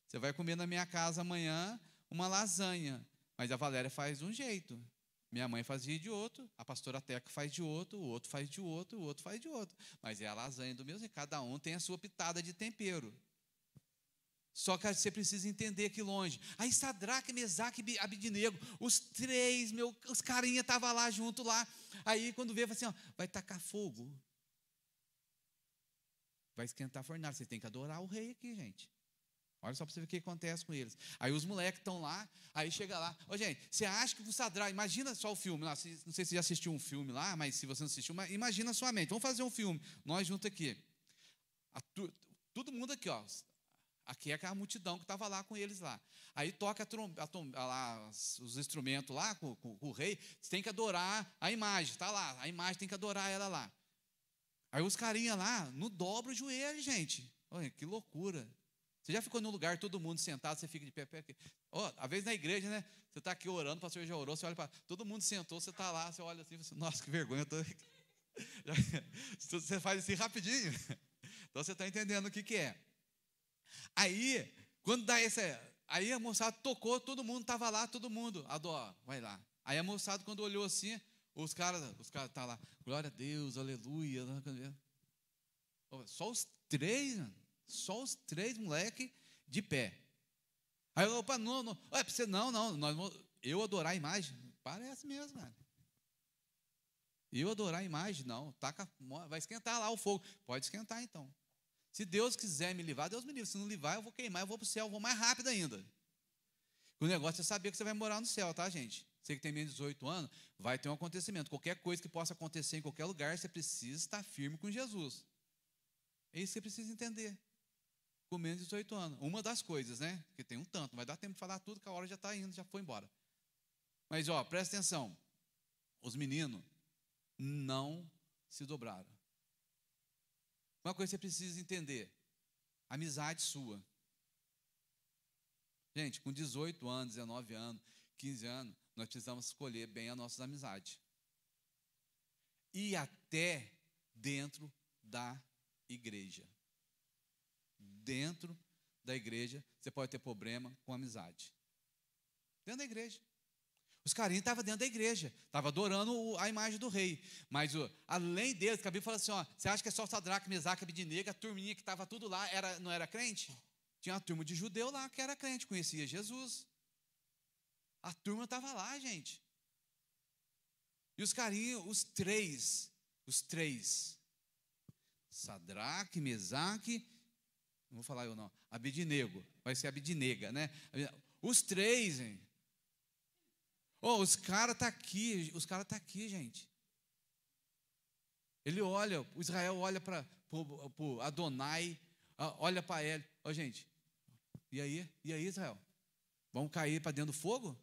Você vai comer na minha casa amanhã uma lasanha, mas a Valéria faz de um jeito. Minha mãe fazia de outro, a pastora Teca faz de outro, o outro faz de outro, o outro faz de outro. Mas é a lasanha do mesmo, e cada um tem a sua pitada de tempero. Só que você precisa entender que longe. Aí Sadraque, Mesaque e Abidnego, os três, os carinha estavam lá junto lá. Aí quando veio, assim, vai tacar fogo. Vai esquentar a fornalha. Você tem que adorar o rei aqui, gente. Olha só para você ver o que acontece com eles. Aí os moleques estão lá, aí chega lá. Gente, você acha que o Sadraque, imagina só o filme lá, não sei se você já assistiu um filme lá, mas se você não assistiu, imagina a sua mente. Vamos fazer um filme, nós juntos aqui. Todo mundo aqui, aqui é aquela multidão que estava lá com eles lá. Aí toca os instrumentos lá com o rei, você tem que adorar a imagem, está lá, a imagem tem que adorar ela lá. Aí os carinhas lá, não dobra o joelho, gente. Olha, que loucura. Você já ficou num lugar, todo mundo sentado, você fica de pé. Às vezes na igreja, né? Você está aqui orando, o pastor já orou, você olha para. Todo mundo sentou, você está lá, você olha assim, você, nossa, que vergonha. Você faz assim rapidinho. Então você está entendendo o que é. Aí, quando dá aí a moçada tocou, todo mundo estava lá, todo mundo, vai lá. Aí a moçada, quando olhou assim, os caras tá lá, glória a Deus, aleluia. Só os três moleque de pé. Aí eu, opa, não, é para você, não, eu adorar a imagem. Parece mesmo, cara. Eu adorar a imagem? Não. Vai esquentar lá o fogo. Pode esquentar, então. Se Deus quiser me livrar, Deus me livra. Se não livrar, eu vou queimar, eu vou para o céu, eu vou mais rápido ainda. O negócio é saber que você vai morar no céu, tá, gente? Você que tem menos de 18 anos, vai ter um acontecimento. Qualquer coisa que possa acontecer em qualquer lugar, você precisa estar firme com Jesus. É isso que você precisa entender. Com menos de 18 anos. Uma das coisas, né? Porque tem um tanto, não vai dar tempo de falar tudo, que a hora já está indo, já foi embora. Mas, presta atenção. Os meninos não se dobraram. Uma coisa que você precisa entender. Amizade sua. Gente, com 18 anos, 19 anos, 15 anos, nós precisamos escolher bem as nossas amizades. E até dentro da igreja. Dentro da igreja, você pode ter problema com amizade. Dentro da igreja. Os carinhos estavam dentro da igreja, estavam adorando a imagem do rei. Mas além deles, que a Bíblia fala assim, você acha que é só Sadraque, Mesaque e Abednego, a turminha que estava tudo lá, não era crente? Tinha uma turma de judeu lá que era crente, conhecia Jesus. A turma estava lá, gente. E os carinhos, os três, Sadraque, Mesaque, não vou falar eu não, Abednego, vai ser Abednega, né? Os três, hein? Os caras estão aqui, gente. Ele olha, o Israel olha para o Adonai, olha para ele. Gente, e aí, Israel? Vamos cair para dentro do fogo?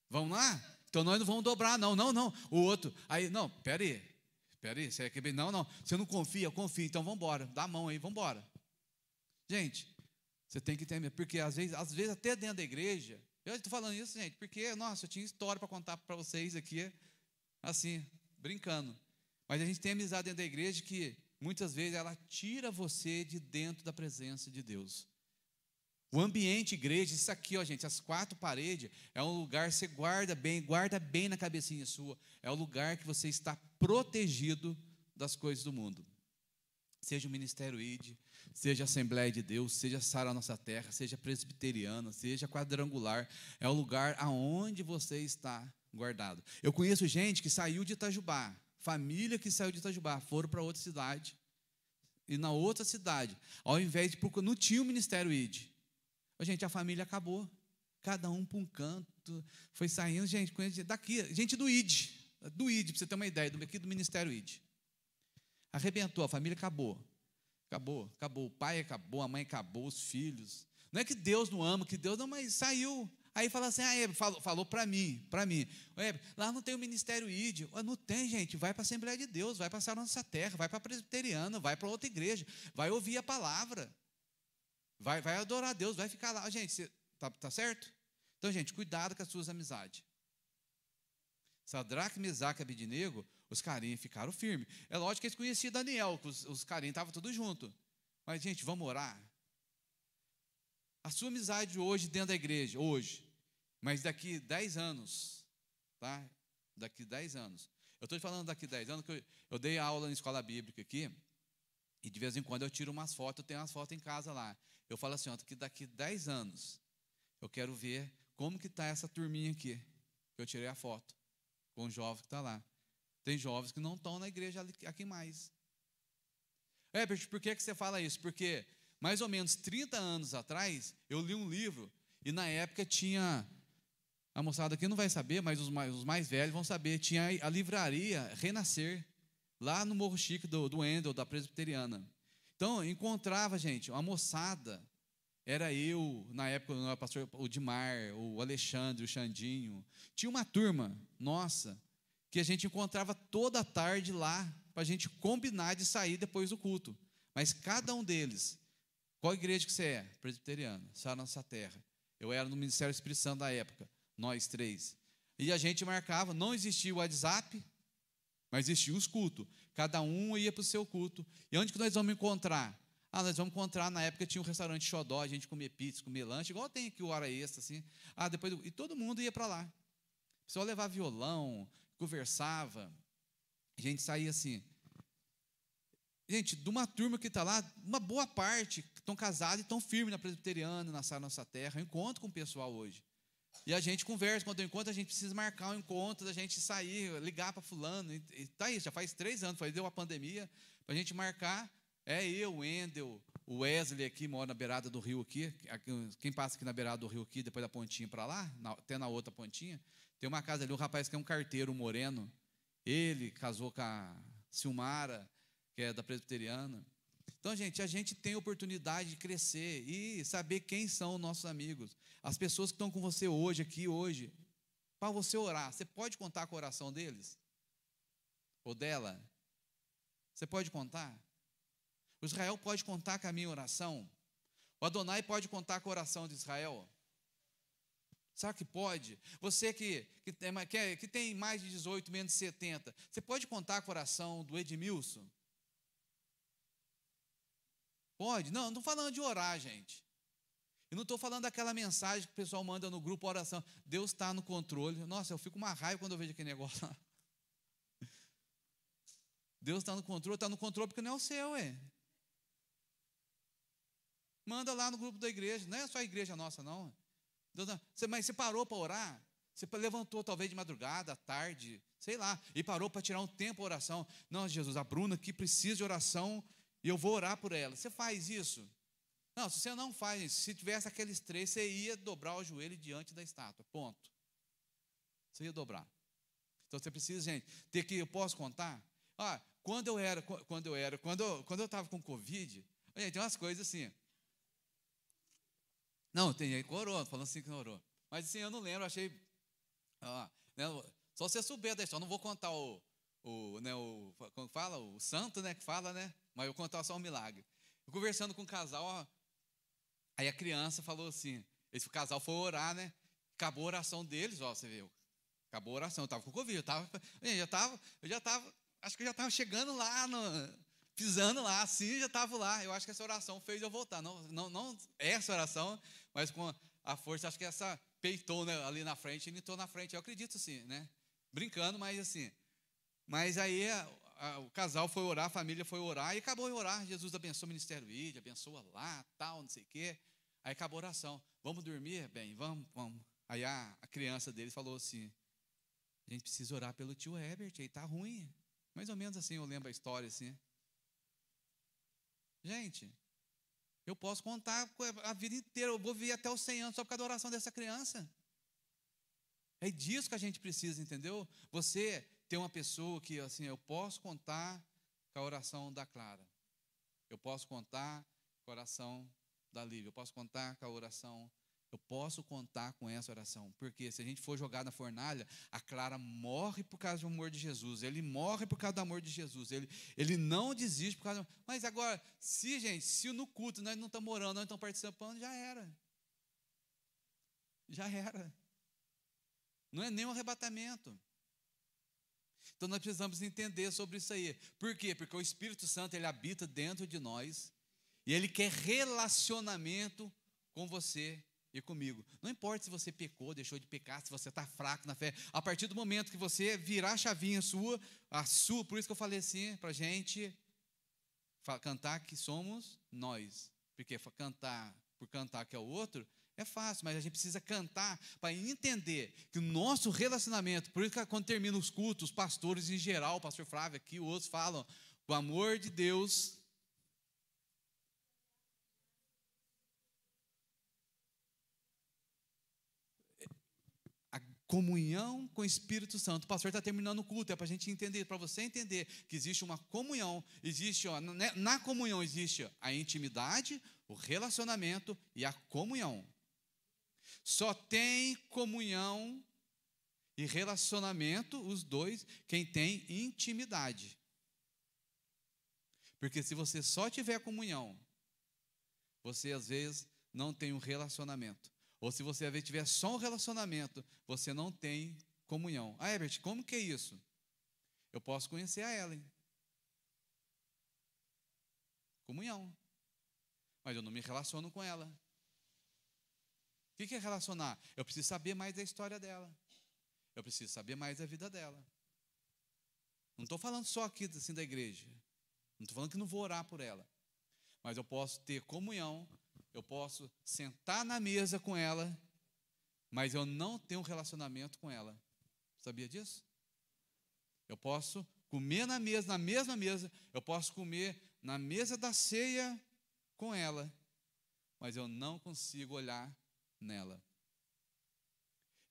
Vamos lá? Então nós não vamos dobrar, não. O outro, aí, não, peraí, você quer não, você não confia, confia, então vamos embora, dá a mão aí, vamos embora. Gente, você tem que ter, porque às vezes até dentro da igreja, eu estou falando isso, gente, porque, nossa, eu tinha história para contar para vocês aqui, assim, brincando. Mas a gente tem amizade dentro da igreja que, muitas vezes, ela tira você de dentro da presença de Deus. O ambiente igreja, isso aqui, gente, as 4 paredes, é um lugar, você guarda bem na cabecinha sua, é o lugar que você está protegido das coisas do mundo. Seja o Ministério ID, seja a Assembleia de Deus, seja Sara Nossa Terra, seja presbiteriana, seja quadrangular, é o lugar aonde você está guardado. Eu conheço gente que saiu de Itajubá, família que saiu de Itajubá, foram para outra cidade, e na outra cidade, ao invés de procurar, não tinha o Ministério ID. Gente, a família acabou, cada um para um canto, foi saindo, gente, daqui, gente do ID, para você ter uma ideia, aqui do Ministério ID. Arrebentou, a família acabou, o pai acabou, a mãe acabou, os filhos. Não é que Deus não ama, mas saiu. Aí fala assim, falou para mim, lá não tem o Ministério ID. Não tem, gente, vai para a Assembleia de Deus, vai para a Nossa Terra, vai para a presbiteriana, vai para outra igreja, vai ouvir a palavra, vai adorar a Deus, vai ficar lá. Gente, tá certo? Então, gente, cuidado com as suas amizades. Sadraque, Mesaque e Abednego, os carinhos ficaram firmes. É lógico que eles conheciam Daniel, que os carinhos estavam todos juntos. Mas, gente, vamos orar. A sua amizade hoje dentro da igreja, hoje, mas daqui 10 anos, tá? Daqui 10 anos. Eu estou falando daqui 10 anos, que eu dei aula na escola bíblica aqui, e de vez em quando eu tiro umas fotos, eu tenho umas fotos em casa lá. Eu falo assim, que daqui 10 anos, eu quero ver como que está essa turminha aqui, que eu tirei a foto, com o jovem que está lá. Tem jovens que não estão na igreja aqui mais. Por que você fala isso? Porque, mais ou menos 30 anos atrás, eu li um livro, e na época tinha, a moçada aqui não vai saber, mas os mais velhos vão saber, tinha a livraria Renascer, lá no Morro Chique do Wendel, da presbiteriana. Então, encontrava, gente, uma moçada, era eu, na época, o pastor Odimar, o Alexandre, o Xandinho, tinha uma turma, nossa, que a gente encontrava toda tarde lá, para a gente combinar de sair depois do culto. Mas cada um deles, qual igreja que você é? Presbiteriana, Sara Nossa Terra. Eu era no Ministério do Espírito Santo da época, nós 3. E a gente marcava, não existia o WhatsApp, mas existiam os cultos. Cada um ia para o seu culto. E onde que nós vamos encontrar? Nós vamos encontrar, na época tinha um restaurante Xodó, a gente comia pizza, comia lanche, igual tem aqui o Hora Extra, assim. E todo mundo ia para lá. O pessoal levava violão, conversava, a gente saía assim. Gente, de uma turma que está lá, uma boa parte estão casados e estão firmes na presbiteriana, na Sara Nossa Terra. Eu encontro com o pessoal hoje. E a gente conversa, quando eu encontro, a gente precisa marcar um encontro, da gente sair, ligar para fulano. E tá aí, já faz 3 anos, deu a pandemia, para a gente marcar. Eu, o Wendel, o Wesley aqui, mora na beirada do rio aqui. Quem passa aqui na beirada do rio aqui, depois da pontinha para lá, até na outra pontinha, tem uma casa ali, um rapaz que é um carteiro, um moreno. Ele casou com a Silmara, que é da presbiteriana. Então, gente, a gente tem oportunidade de crescer e saber quem são os nossos amigos. As pessoas que estão com você hoje, aqui hoje, para você orar, você pode contar com a oração deles? Ou dela? Você pode contar? O Israel pode contar com a minha oração? O Adonai pode contar com a oração de Israel? Sabe que pode? Você que tem mais de 18, menos de 70, você pode contar com a oração do Edmilson? Pode? Não estou falando de orar, gente. E não estou falando daquela mensagem que o pessoal manda no grupo, oração. Deus está no controle. Nossa, eu fico uma raiva quando eu vejo aquele negócio lá. Deus está no controle porque não é o seu, Manda lá no grupo da igreja. Não é só a igreja nossa, não. Mas você parou para orar? Você levantou talvez de madrugada, à tarde, sei lá, e parou para tirar um tempo para oração. Não, Jesus, a Bruna aqui precisa de oração e eu vou orar por ela. Você faz isso? Não, se você não faz, se tivesse aqueles 3, você ia dobrar o joelho diante da estátua, ponto. Você ia dobrar. Então você precisa, gente, eu posso contar? Quando eu estava com Covid, gente, tem umas coisas assim. Não, tem aí que orou, falando assim que não orou. Mas assim, eu não lembro, achei. Né, só você souber da história, não vou contar como fala? O santo, né, que fala, né? Mas eu vou contar só um milagre. Eu conversando com um casal, aí a criança falou assim, esse casal foi orar, né? Acabou a oração deles, você viu? Acabou a oração, eu estava com Covid, acho que eu já estava chegando lá, pisando lá, assim, já estava lá. Eu acho que essa oração fez eu voltar. Não essa oração, mas com a força, acho que essa peitou, né, ali na frente, e entrou na frente. Eu acredito sim, né? Brincando, mas assim. Mas aí o casal foi orar, a família foi orar, e acabou de orar. Jesus abençoa o Ministério ID, abençoa lá, tal, não sei o quê. Aí acabou a oração. Vamos dormir? Bem, vamos. Aí a criança dele falou assim, a gente precisa orar pelo tio Herbert, aí tá ruim. Mais ou menos assim, eu lembro a história assim. Gente, eu posso contar a vida inteira, eu vou viver até os 100 anos só por causa da oração dessa criança. É disso que a gente precisa, entendeu? Você tem uma pessoa que, assim, eu posso contar com a oração da Clara. Eu posso contar com a oração da Lívia. Eu posso contar com a oração. Eu posso contar com essa oração. Porque se a gente for jogar na fornalha, a Clara morre por causa do amor de Jesus. Ele morre por causa do amor de Jesus. Ele não desiste por causa do... Mas agora, se no culto nós não estamos orando, nós não estamos participando, já era. Já era. Não é nem um arrebatamento. Então nós precisamos entender sobre isso aí. Por quê? Porque o Espírito Santo, ele habita dentro de nós e ele quer relacionamento com você e comigo. Não importa se você pecou, deixou de pecar, se você está fraco na fé. A partir do momento que você virar a chavinha sua, por isso que eu falei assim, para a gente cantar que somos nós. Porque por cantar que é o outro, é fácil, mas a gente precisa cantar para entender que o nosso relacionamento, por isso que quando termina os cultos, os pastores em geral, o pastor Flávio aqui, os outros falam, o amor de Deus comunhão com o Espírito Santo. O pastor está terminando o culto, é para a gente entender, para você entender que existe uma comunhão, na comunhão existe a intimidade, o relacionamento e a comunhão. Só tem comunhão e relacionamento, os dois, quem tem intimidade. Porque se você só tiver comunhão, você às vezes não tem um relacionamento. Ou se você às vezes tiver só um relacionamento, você não tem comunhão. Herbert, como que é isso? Eu posso conhecer a Ellen. Comunhão. Mas eu não me relaciono com ela. O que é relacionar? Eu preciso saber mais da história dela. Eu preciso saber mais da vida dela. Não estou falando só aqui assim, da igreja. Não estou falando que não vou orar por ela. Mas eu posso ter comunhão. Eu posso sentar na mesa com ela mas eu não tenho um relacionamento com ela. Sabia disso? Eu posso comer na mesma mesa, eu posso comer na mesa da ceia com ela, mas eu não consigo olhar nela.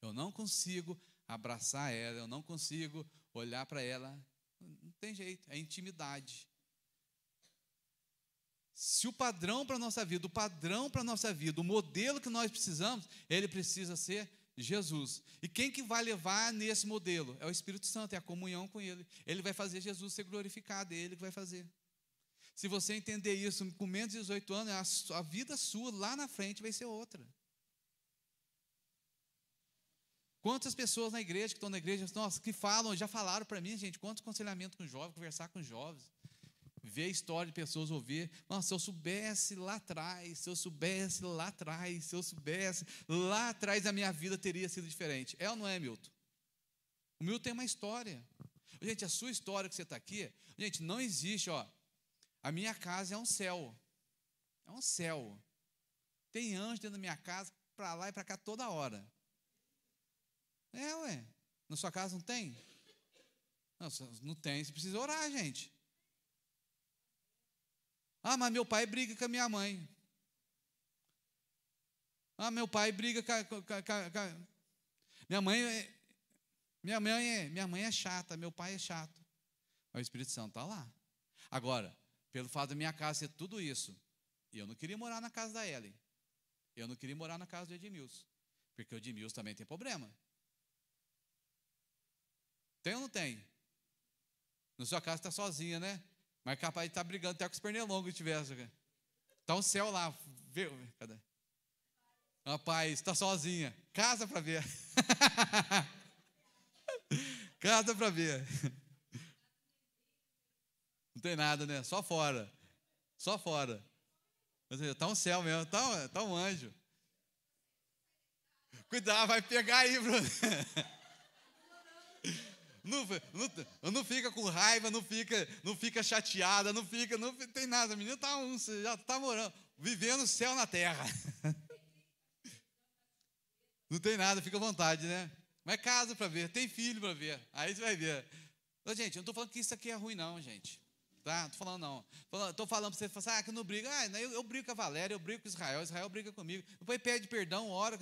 Eu não consigo abraçar ela, eu não consigo olhar para ela. Não tem jeito, é intimidade. Se o padrão para a nossa vida, o modelo que nós precisamos, ele precisa ser Jesus. E quem que vai levar nesse modelo? É o Espírito Santo, é a comunhão com Ele. Ele vai fazer Jesus ser glorificado, é Ele que vai fazer. Se você entender isso com menos de 18 anos, a vida sua lá na frente vai ser outra. Quantas pessoas na igreja, que estão na igreja, nossa, que falam, já falaram para mim, gente, quanto aconselhamento com jovens, conversar com jovens, ver a história de pessoas, ouvir, nossa, se eu soubesse lá atrás, lá atrás a minha vida teria sido diferente. É ou não é, Milton? O Milton tem uma história. Gente, a sua história que você está aqui, gente, não existe, ó, a minha casa é um céu, tem anjo dentro da minha casa, para lá e para cá toda hora. Ué, na sua casa não tem? Não tem, você precisa orar, gente. Mas meu pai briga com a minha mãe. Meu pai briga com minha mãe é chata, meu pai é chato. Mas o Espírito Santo está lá. Agora, pelo fato da minha casa ser tudo isso, e eu não queria morar na casa da Ellen, eu não queria morar na casa do Edmilson, porque o Edmilson também tem problema. Tem ou não tem? Na sua casa está sozinha, né? Mas capaz de estar brigando até com os pernilongos que tivesse. Está um céu lá. Cadê? Rapaz, está sozinha. Casa para ver. Casa para ver. Não tem nada, né? Só fora. Está um céu mesmo. Está um anjo. Cuidado, vai pegar aí, Bruno. Não fica com raiva, não fica chateada, não tem nada. A menina já está morando, vivendo o céu na terra. Não tem nada, fica à vontade, né? Mas casa para ver, tem filho para ver, aí você vai ver. Gente, eu não estou falando que isso aqui é ruim não, gente. Tá? Não estou falando não. Estou falando para você, que não briga. Eu brigo com a Valéria, eu brigo com Israel briga comigo. Depois pede perdão, ora.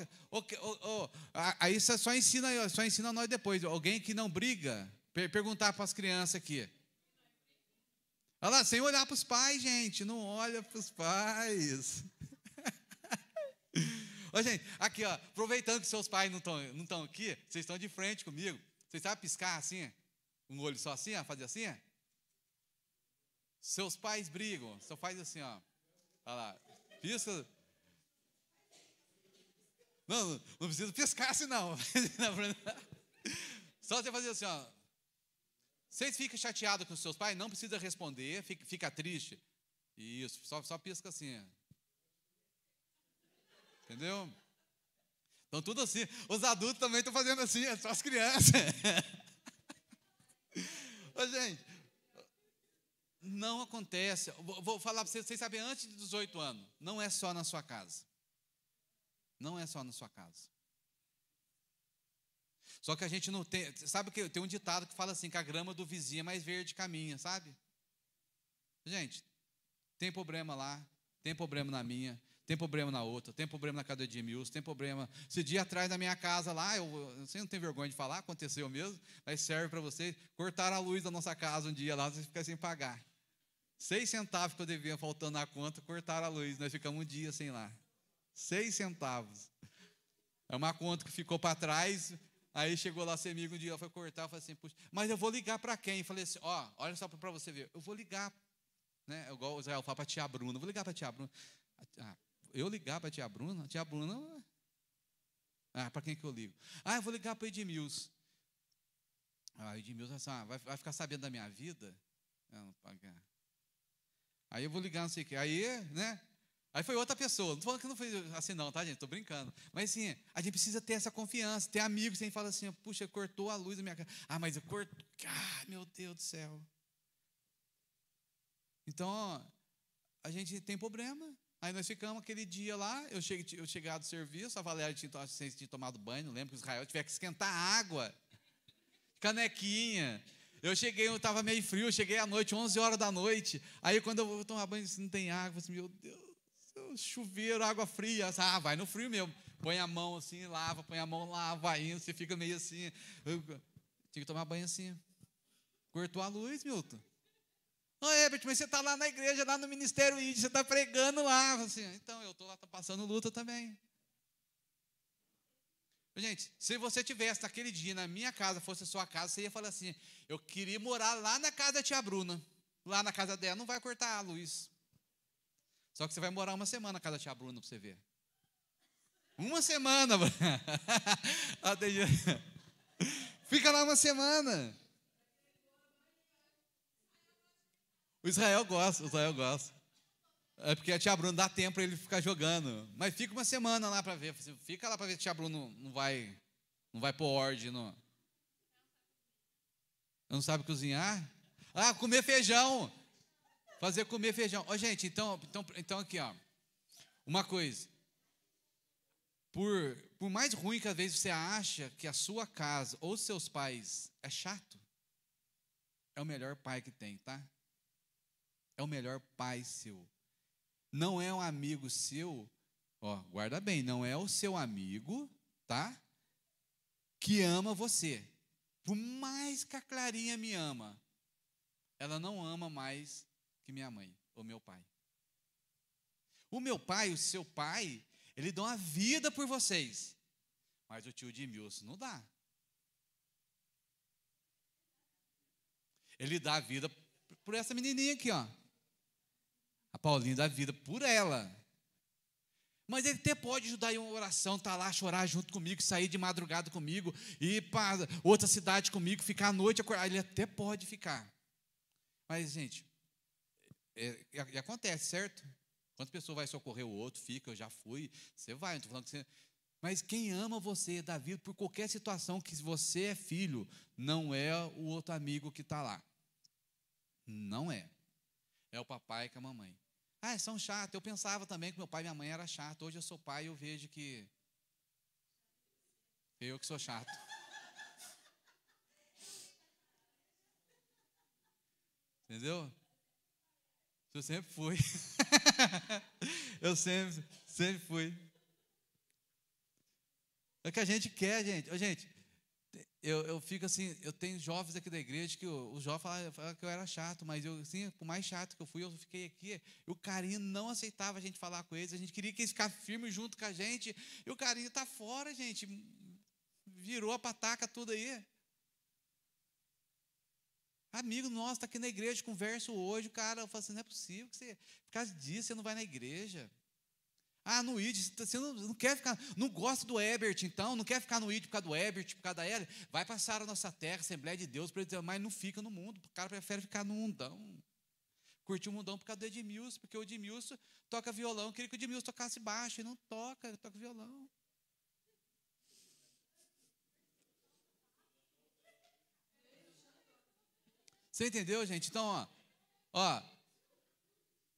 Aí você só ensina nós depois. Alguém que não briga, perguntar para as crianças aqui. Olha lá, sem olhar para os pais, gente. Não olha para os pais. Gente, aqui, ó, aproveitando que seus pais não estão aqui, vocês estão de frente comigo. Vocês sabem piscar assim? Um olho só assim, ó, fazer assim, ó? Seus pais brigam, só faz assim, ó. Olha lá, pisca. Não precisa piscar assim, não. Só você fazer assim, ó. Vocês ficam chateados com os seus pais, não precisa responder, fica triste. Isso, só pisca assim. Entendeu? Então, tudo assim. Os adultos também estão fazendo assim, é só as crianças. Gente, não acontece. Vou falar para vocês sabem, antes de 18 anos, não é só na sua casa. Não é só na sua casa. Só que a gente não tem. Sabe que tem um ditado que fala assim: que a grama do vizinho é mais verde que a minha, sabe? Gente, tem problema lá, tem problema na minha, tem problema na outra, tem problema na casa do Edmilson, tem problema. Esse dia atrás da minha casa lá, você não tem vergonha de falar, aconteceu mesmo, mas serve para vocês. Cortaram a luz da nossa casa um dia lá, vocês ficam sem pagar. 6 centavos que eu devia faltando na conta, cortaram a luz, nós ficamos um dia sem lá. 6 centavos. É uma conta que ficou para trás. Aí chegou lá comigo um dia, ela foi cortar, eu falei assim, puxa, mas eu vou ligar para quem? Eu falei assim, olha só para você ver, eu vou ligar, né? Igual o Israel fala para a tia Bruna, eu vou ligar para a tia Bruna. Eu ligar para a tia Bruna? A tia Bruna, para quem que eu ligo? Eu vou ligar para o Edmilson. Edmilson assim, vai ficar sabendo da minha vida? Aí eu vou ligar, não sei o quê. Aí, né? Aí foi outra pessoa. Não estou falando que não foi assim não, tá, gente? Estou brincando. Mas assim, a gente precisa ter essa confiança. Ter amigos que a gente fala assim, puxa, cortou a luz da minha casa. Mas eu corto. Meu Deus do céu. Então, a gente tem problema. Aí nós ficamos aquele dia lá, eu cheguei do serviço, a Valéria tinha tomado banho, não lembro que Israel tivesse que esquentar água, canequinha. Eu estava meio frio, eu cheguei à noite, 11 horas da noite. Aí quando eu vou tomar banho, não tem água, assim, meu Deus, chuveiro, água fria. Vai no frio mesmo. Põe a mão assim, lava, põe a mão lá, vai indo, você fica meio assim. Eu tinha que tomar banho assim. Cortou a luz, Milton. Ô, Herbert, mas você está lá na igreja, lá no Ministério ID, você está pregando lá. Assim, então, eu estou lá, estou passando luta também. Gente, se você tivesse naquele dia na minha casa, fosse a sua casa, você ia falar assim, eu queria morar lá na casa da tia Bruna. Lá na casa dela não vai cortar a luz. Só que você vai morar uma semana na casa da tia Bruna para você ver. Uma semana. Fica lá uma semana. O Israel gosta. É porque a tia Bruna dá tempo para ele ficar jogando. Mas fica uma semana lá para ver. Fica lá para ver se a tia Bruna não vai pôr ordem. Não sabe cozinhar? Comer feijão. Fazer comer feijão. Gente, então aqui, ó. Uma coisa. Por mais ruim que às vezes você acha que a sua casa ou seus pais é chato, é o melhor pai que tem, tá? É o melhor pai seu. Não é um amigo seu, guarda bem, não é o seu amigo, tá? Que ama você. Por mais que a Clarinha me ama, ela não ama mais que minha mãe ou meu pai. O meu pai, o seu pai, ele dá uma vida por vocês. Mas o tio Edmilson não dá. Ele dá a vida por essa menininha aqui, ó. A Paulinha dá a vida por ela. Mas ele até pode ajudar em uma oração, estar lá, chorar junto comigo, sair de madrugada comigo, ir para outra cidade comigo, ficar à noite, acordar. Ele até pode ficar. Mas, gente, acontece, certo? Quando a pessoa vai socorrer o outro, fica, eu já fui, você vai, não estou falando que você... Mas quem ama você, dá vida por qualquer situação que você é filho, não é o outro amigo que está lá. Não é. É o papai e a mamãe. São chatos. Eu pensava também que meu pai e minha mãe eram chatos. Hoje eu sou pai e eu vejo que eu que sou chato. Entendeu? Eu sempre fui. Eu sempre fui. É o que a gente quer, gente. Gente, eu fico assim, eu tenho jovens aqui da igreja que o jovem fala que eu era chato, mas eu, assim, por mais chato que eu fui, eu fiquei aqui, e o carinho não aceitava a gente falar com eles, a gente queria que eles ficassem firmes junto com a gente, e o carinho está fora, gente, virou a pataca tudo aí. Amigo nosso está aqui na igreja, converso hoje, o cara fala assim, não é possível que você, por causa disso, você não vai na igreja. No ID, você não quer ficar, não gosta do Herbert, então, não quer ficar no ID por causa do Herbert, por causa da Ellen, vai passar a nossa terra, Assembleia de Deus, mas não fica no mundo, o cara prefere ficar no mundão. Curtir o mundão por causa do Edmilson, porque o Edmilson toca violão, eu queria que o Edmilson tocasse baixo, ele não toca, ele toca violão. Você entendeu, gente? Então,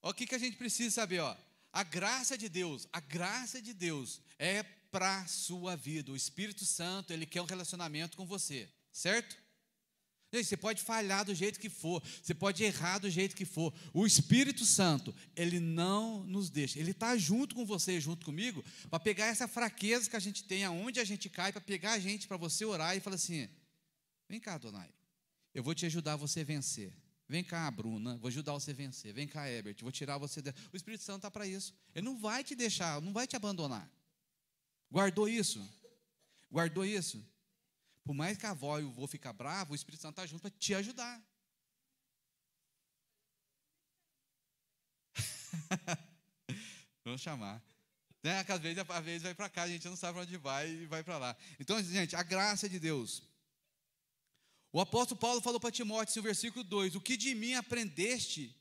o que a gente precisa saber, A graça de Deus é para a sua vida. O Espírito Santo, ele quer um relacionamento com você, certo? Gente, você pode falhar do jeito que for, você pode errar do jeito que for. O Espírito Santo, ele não nos deixa. Ele está junto com você, junto comigo, para pegar essa fraqueza que a gente tem, aonde a gente cai, para pegar a gente, para você orar e falar assim, vem cá, Donai, eu vou te ajudar a você vencer. Vem cá, Bruna, vou ajudar você a vencer. Vem cá, Herbert, vou tirar você... O Espírito Santo está para isso. Ele não vai te deixar, não vai te abandonar. Guardou isso? Guardou isso? Por mais que a avó e o vô ficar bravo, o Espírito Santo está junto para te ajudar. Vamos chamar. Às vezes vai para cá, a gente não sabe para onde vai e vai para lá. Então, gente, a graça de Deus... O apóstolo Paulo falou para Timóteo, no versículo 2, o que de mim aprendeste,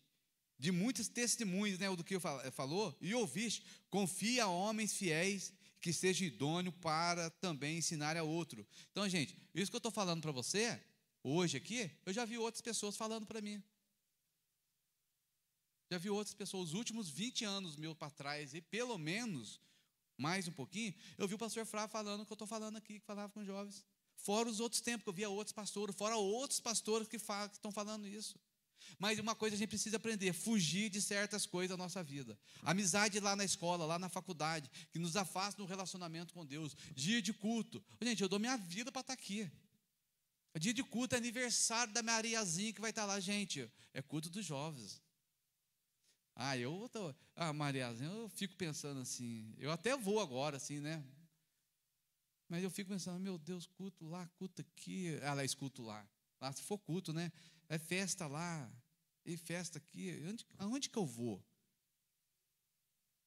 de muitos testemunhos, do que falou, e ouviste, confia a homens fiéis, que seja idôneo para também ensinar a outro. Então, gente, isso que eu estou falando para você, hoje aqui, eu já vi outras pessoas falando para mim. Já vi outras pessoas, os últimos 20 anos meus para trás, e pelo menos, mais um pouquinho, eu vi o pastor Flávio falando o que eu estou falando aqui, que falava com os jovens. Fora os outros tempos, que eu via outros pastores, fora outros pastores que estão falando isso. Mas uma coisa a gente precisa aprender, fugir de certas coisas da nossa vida. Amizade lá na escola, lá na faculdade, que nos afasta do relacionamento com Deus. Dia de culto. Gente, eu dou minha vida para estar aqui. Dia de culto é aniversário da Mariazinha que vai estar lá, gente. É culto dos jovens. Mariazinha, eu fico pensando assim, eu até vou agora, assim, né? Mas eu fico pensando, meu Deus, culto lá, culto aqui. Lá, escuto lá. Lá, se for culto, né? É festa lá, e festa aqui. Aonde que eu vou?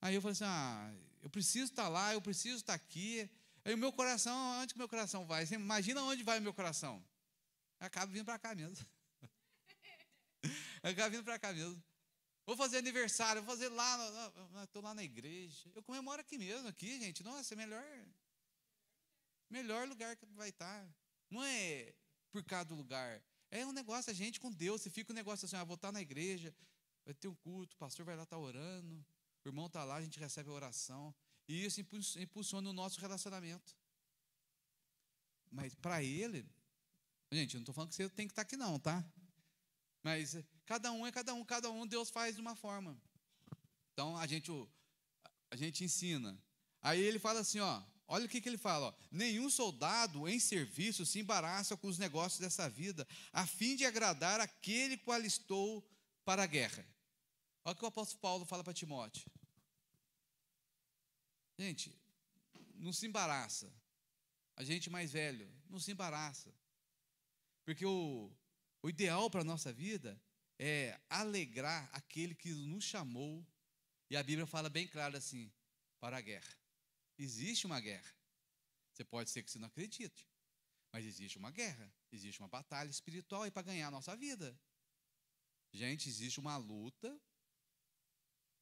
Aí eu falei assim, eu preciso estar lá, eu preciso estar aqui. Aí o meu coração, onde que o meu coração vai? Você imagina onde vai o meu coração? Acaba vindo para cá mesmo. Acaba vindo para cá mesmo. Vou fazer aniversário, vou fazer lá, estou lá na igreja. Eu comemoro aqui mesmo, aqui, gente. Nossa, é melhor lugar que vai estar. Não é por causa do lugar. É um negócio, a gente com Deus. Se fica um negócio assim, vou estar na igreja, vai ter um culto, o pastor vai lá estar orando, o irmão está lá, a gente recebe a oração. E isso impulsiona o nosso relacionamento. Mas para ele, gente, eu não estou falando que você tem que estar aqui não, tá? Mas cada um, Deus faz de uma forma. Então, a gente ensina. Aí ele fala assim, olha o que ele fala, nenhum soldado em serviço se embaraça com os negócios dessa vida, a fim de agradar aquele qual alistou para a guerra. Olha o que o apóstolo Paulo fala para Timóteo. Gente, não se embaraça. A gente mais velho, não se embaraça. Porque o ideal para a nossa vida é alegrar aquele que nos chamou. E a Bíblia fala bem claro assim, para a guerra. Existe uma guerra. Você pode ser que você não acredite, mas existe uma guerra, existe uma batalha espiritual aí para ganhar a nossa vida. Gente, existe uma luta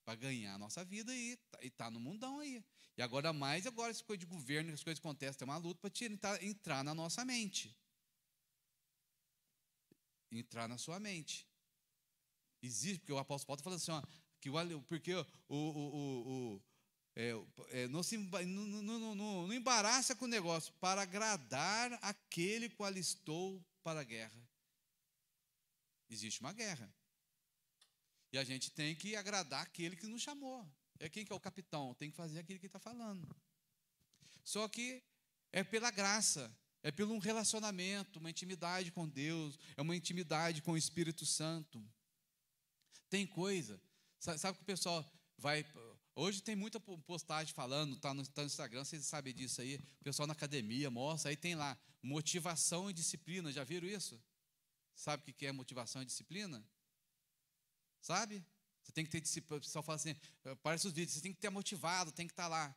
para ganhar a nossa vida e está no mundão aí. E agora essa coisa de governo, as coisas que acontecem, tem uma luta para entrar na nossa mente. Entrar na sua mente. Existe, porque o apóstolo Paulo está falando assim, porque não embaraça com o negócio, para agradar aquele que o alistou para a guerra. Existe uma guerra. E a gente tem que agradar aquele que nos chamou. É quem que é o capitão, tem que fazer aquilo que ele está falando. Só que é pela graça, é pelo um relacionamento, uma intimidade com Deus, é uma intimidade com o Espírito Santo. Tem coisa, sabe que o pessoal vai... Hoje tem muita postagem falando, está no Instagram, vocês sabem disso aí, o pessoal na academia mostra, aí tem lá, motivação e disciplina, já viram isso? Sabe o que é motivação e disciplina? Sabe? Você tem que ter disciplina, o pessoal fala assim, parece os vídeos, você tem que ter motivado, tem que estar lá.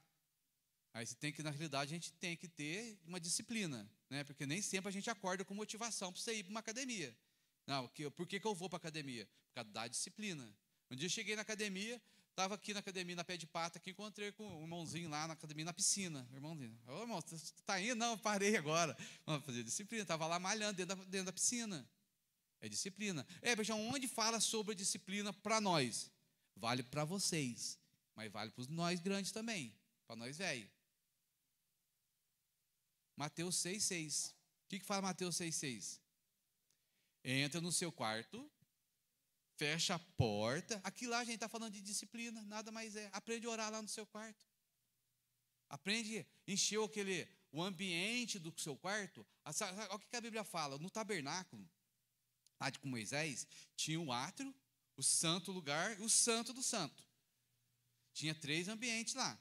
Aí você tem que, na realidade, a gente tem que ter uma disciplina, né? Porque nem sempre a gente acorda com motivação para você ir para uma academia. Não, por que eu vou para a academia? Por causa da disciplina. Um dia eu cheguei na academia, estava aqui na academia, na pé de pata, que encontrei com um irmãozinho lá na academia, na piscina. Irmãozinho, ô irmão, você está indo? Não, parei agora. Vamos fazer disciplina, estava lá malhando dentro da piscina. É disciplina. Beijão, onde fala sobre a disciplina para nós? Vale para vocês, mas vale para nós grandes também, para nós velhos. Mateus 6,6. O que fala Mateus 6,6? Entra no seu quarto, fecha a porta. Aqui lá a gente está falando de disciplina, nada mais é. Aprende a orar lá no seu quarto. Aprende a encher o ambiente do seu quarto. Olha o que a Bíblia fala. No tabernáculo, lá com Moisés, tinha o átrio, o santo lugar e o santo do santo. Tinha 3 ambientes lá.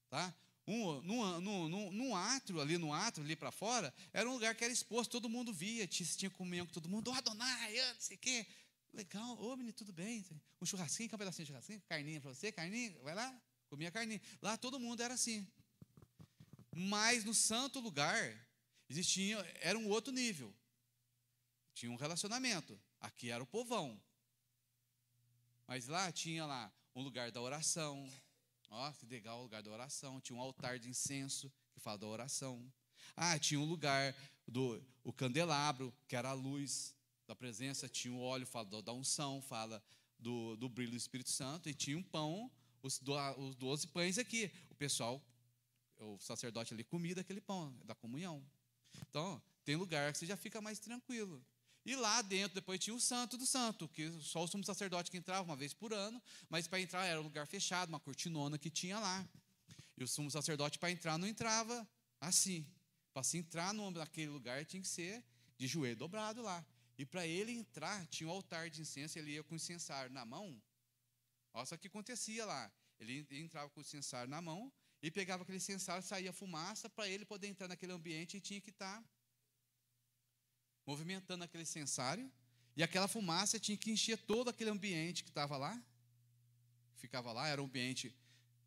Tá? No átrio ali para fora, era um lugar que era exposto, todo mundo via, tinha comunhão com todo mundo, Adonai, não sei o quê. Legal, menino, tudo bem? Um churrasquinho, um pedacinho de churrasquinho, carninha para você, carninha, vai lá, comia carninha. Lá todo mundo era assim. Mas no santo lugar, era um outro nível. Tinha um relacionamento. Aqui era o povão. Mas lá tinha um lugar da oração. Ó, que legal o lugar da oração. Tinha um altar de incenso que fala da oração. Tinha um lugar o candelabro, que era a luz da presença. Tinha o óleo, fala da unção, fala do brilho do Espírito Santo, e tinha um pão, os 12 pães aqui. O pessoal, o sacerdote ali comia daquele pão, da comunhão. Então, tem lugar que você já fica mais tranquilo. E lá dentro, depois tinha o santo do santo, que só o sumo sacerdote que entrava uma vez por ano, mas para entrar era um lugar fechado, uma cortinona que tinha lá. E o sumo sacerdote, para entrar, não entrava assim. Para se entrar naquele lugar, tinha que ser de joelho dobrado lá. E para ele entrar, tinha um altar de incenso, ele ia com o incensário na mão. Olha só o que acontecia lá. Ele entrava com o incensário na mão e pegava aquele incensário, saía fumaça, para ele poder entrar naquele ambiente e tinha que estar movimentando aquele incensário. E aquela fumaça tinha que encher todo aquele ambiente que estava lá. Ficava lá, era um ambiente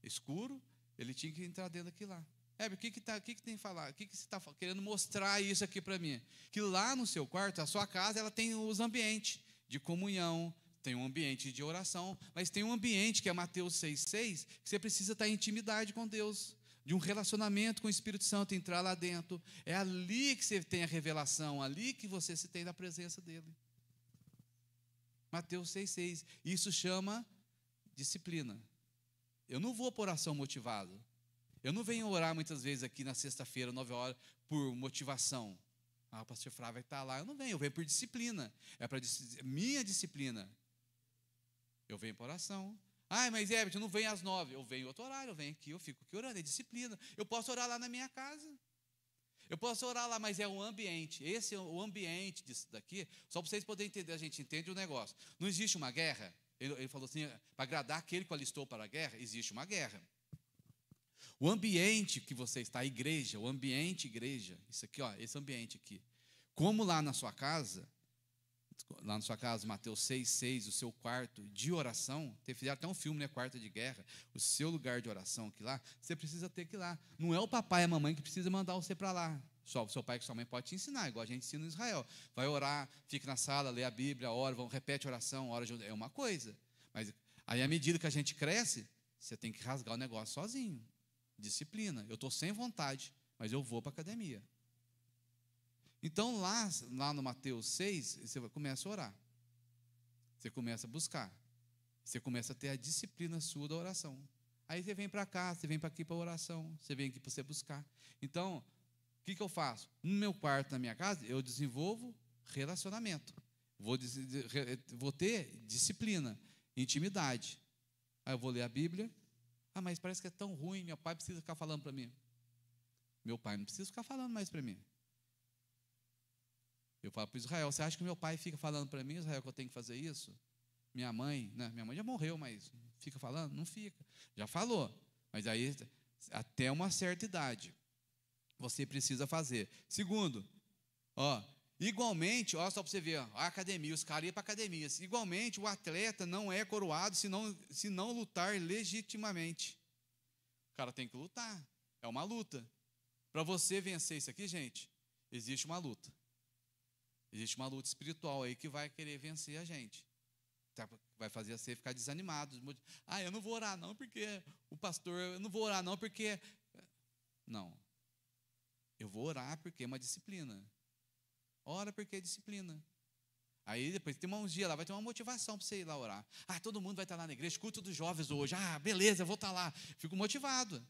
escuro, ele tinha que entrar dentro daquilo lá. O que tem que falar? O que você está querendo mostrar isso aqui para mim? Que lá no seu quarto, a sua casa, ela tem os ambientes de comunhão, tem um ambiente de oração, mas tem um ambiente que é Mateus 6,6, que você precisa estar em intimidade com Deus, de um relacionamento com o Espírito Santo, entrar lá dentro. É ali que você tem a revelação, ali que você se tem da presença dele. Mateus 6,6. Isso chama disciplina. Eu não vou por oração motivado. Eu não venho orar muitas vezes aqui na sexta-feira, 9 horas, por motivação. O pastor Flávio vai estar lá. Eu venho por disciplina. É para minha disciplina. Eu venho para oração. Mas Everton, não vem às 9. Eu venho outro horário, eu venho aqui, eu fico aqui orando. É disciplina. Eu posso orar lá na minha casa. Eu posso orar lá, mas é o ambiente. Esse é o ambiente disso daqui. Só para vocês poderem entender, a gente entende o negócio. Não existe uma guerra. Ele falou assim, para agradar aquele que alistou para a guerra, existe uma guerra. O ambiente que você está, a igreja, o ambiente igreja, isso aqui, esse ambiente aqui. Como lá na sua casa, Mateus 6,6, o seu quarto de oração, fizeram até um filme, né, Quarto de Guerra, o seu lugar de oração aqui lá, você precisa ter que ir lá. Não é o papai e a mamãe que precisa mandar você para lá. Só o seu pai e sua mãe pode te ensinar, igual a gente ensina em Israel. Vai orar, fica na sala, lê a Bíblia, ora, repete a oração, ora, é uma coisa. Mas aí, à medida que a gente cresce, você tem que rasgar o negócio sozinho. Disciplina. Eu estou sem vontade, mas eu vou para a academia. Então, lá no Mateus 6, você começa a orar. Você começa a buscar. Você começa a ter a disciplina sua da oração. Aí você vem para cá, você vem para aqui para a oração, você vem aqui para você buscar. Então, o que eu faço? No meu quarto, na minha casa, eu desenvolvo relacionamento. Vou ter disciplina, intimidade. Aí eu vou ler a Bíblia. Mas parece que é tão ruim, meu pai precisa ficar falando para mim. Meu pai não precisa ficar falando mais para mim. Eu falo para Israel, você acha que meu pai fica falando para mim, Israel, que eu tenho que fazer isso? Minha mãe já morreu, mas fica falando? Não fica. Já falou. Mas aí, até uma certa idade, você precisa fazer. Segundo, igualmente, só para você ver, a academia, os caras iam para a academia. Igualmente, o atleta não é coroado se não lutar legitimamente. O cara tem que lutar. É uma luta. Para você vencer isso aqui, gente, existe uma luta. Existe uma luta espiritual aí que vai querer vencer a gente. Vai fazer você ficar desanimado. Eu não vou orar não porque o pastor, eu não vou orar não porque... Não. Eu vou orar porque é uma disciplina. Ora porque é disciplina. Aí depois tem uns dias lá, vai ter uma motivação para você ir lá orar. Todo mundo vai estar lá na igreja, culto dos jovens hoje. Beleza, eu vou estar lá. Fico motivado.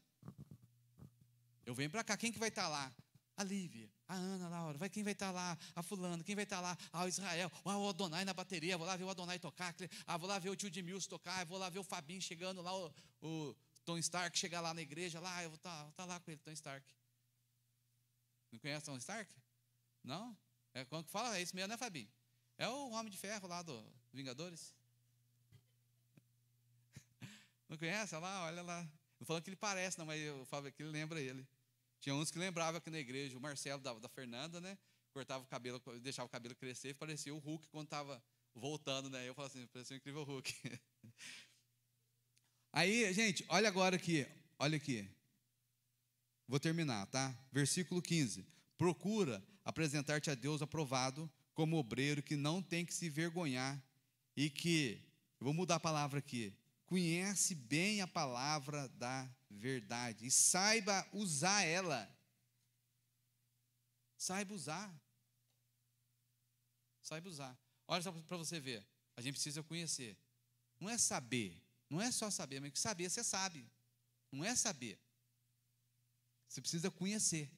Eu venho para cá, quem que vai estar lá? A Lívia, a Ana, Laura, quem vai estar lá? A fulana, quem vai estar lá? O Israel, o Adonai na bateria, vou lá ver o Adonai tocar, vou lá ver o tio Edmilson tocar, vou lá ver o Fabinho chegando lá, o Tom Stark chegar lá na igreja, eu vou estar lá com ele, Tom Stark. Não conhece o Tom Stark? Não? Quando fala, é isso mesmo, né, Fabinho? É o Homem de Ferro lá do Vingadores. Não conhece? Olha lá. Não falando que ele parece, não, mas eu falo que ele lembra ele. Tinha uns que lembravam aqui na igreja, o Marcelo da Fernanda, né? Cortava o cabelo, deixava o cabelo crescer e parecia o Hulk quando estava voltando, né? Eu falo assim, parecia um incrível Hulk. Aí, gente, olha agora aqui, olha aqui. Vou terminar, tá? Versículo 15. Procura apresentar-te a Deus aprovado, como obreiro que não tem que se vergonhar e que, eu vou mudar a palavra aqui, conhece bem a palavra da verdade e saiba usar ela. Saiba usar. Saiba usar. Olha só para você ver. A gente precisa conhecer. Não é saber. Não é só saber, mas saber você sabe. Não é saber. Você precisa conhecer.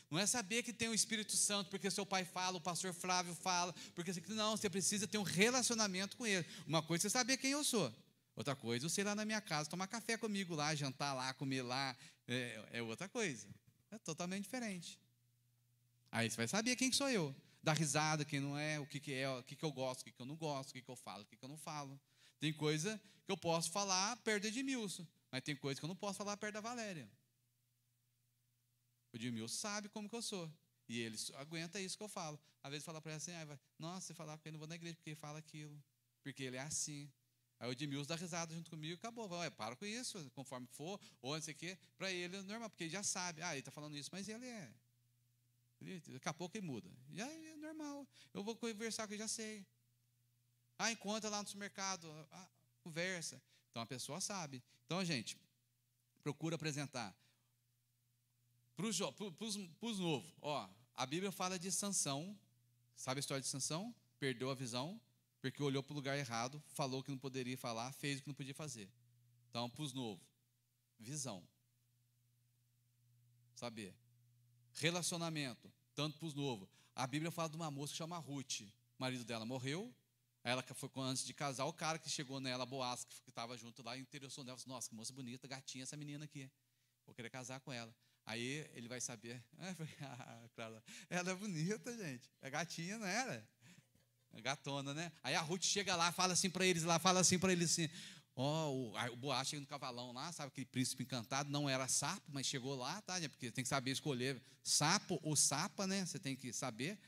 Não é saber que tem o Espírito Santo, porque seu pai fala, o pastor Flávio fala, porque não, você precisa ter um relacionamento com ele. Uma coisa é você saber quem eu sou. Outra coisa é você ir lá na minha casa, tomar café comigo lá, jantar lá, comer lá. É outra coisa. É totalmente diferente. Aí você vai saber quem que sou eu. Dar risada, quem não é, o que é, o que eu gosto, o que eu não gosto, o que eu falo, o que eu não falo. Tem coisa que eu posso falar perto de Edmilson, mas tem coisa que eu não posso falar perto da Valéria. O Edmilson sabe como que eu sou. E ele aguenta isso que eu falo. Às vezes fala para ele assim, nossa, você falar com ele, não vou na igreja porque ele fala aquilo. Porque ele é assim. Aí o Edmilson dá risada junto comigo e acabou. Para com isso, conforme for, ou não sei o quê. Para ele é normal, porque ele já sabe. Ele está falando isso, mas ele é. Daqui a pouco ele muda. Já é normal. Eu vou conversar com ele, já sei. Encontra lá no supermercado. Conversa. Então a pessoa sabe. Então, gente, procura apresentar. Para os novos, a Bíblia fala de Sansão. Sabe a história de Sansão? Perdeu a visão, porque olhou para o lugar errado, falou que não poderia falar, fez o que não podia fazer. Então, para os novos, visão. Saber. Relacionamento, tanto para os novos. A Bíblia fala de uma moça que chama Ruth. O marido dela morreu. Ela foi, antes de casar, o cara que chegou nela, Boaz, que estava junto lá, interessou nela. Falou, nossa, que moça bonita, gatinha essa menina aqui. Vou querer casar com ela. Aí ele vai saber. Claro, ela é bonita, gente. É gatinha, não era? É gatona, né? Aí a Ruth chega lá, fala assim para eles assim. O Boaz chega no cavalão lá, sabe aquele príncipe encantado, não era sapo, mas chegou lá, tá? Porque tem que saber escolher sapo ou sapa, né? Você tem que saber.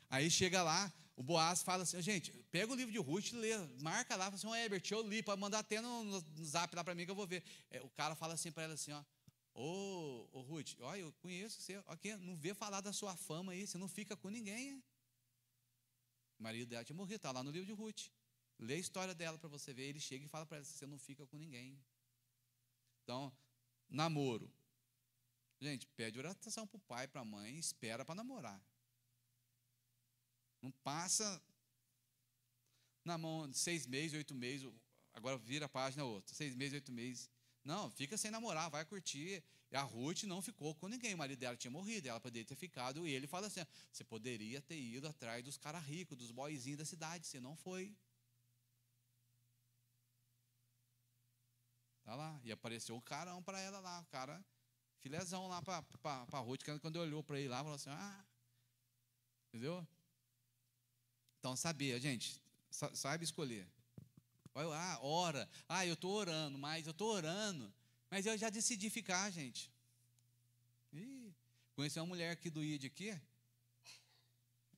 Aí chega lá, o Boaz fala assim, gente, pega o livro de Ruth e lê, marca lá, fala assim, Herbert, eu li, pode mandar até no zap lá para mim que eu vou ver. O cara fala assim para ela assim, Ô Ruth, eu conheço você, aqui, não vê falar da sua fama aí, você não fica com ninguém, hein? O marido dela tinha morrido, está lá no livro de Ruth. Lê a história dela para você ver. Ele chega e fala para ela, você não fica com ninguém. Então, namoro. Gente, pede oração para o pai, para a mãe, espera para namorar. Não passa na mão de 6 meses, 8 meses, agora vira a página outra, 6 meses, 8 meses. Não, fica sem namorar, vai curtir. E a Ruth não ficou com ninguém, o marido dela tinha morrido, ela poderia ter ficado, e ele fala assim, você poderia ter ido atrás dos caras ricos, dos boyzinhos da cidade, você não foi. Tá lá, e apareceu um carão para ela lá, o cara, filézão lá para Ruth, quando olhou para ele lá, falou assim, entendeu? Então, sabia, gente, saiba escolher. Ora, eu estou orando, mas eu já decidi ficar, gente. Conheci uma mulher aqui do ID aqui. Eu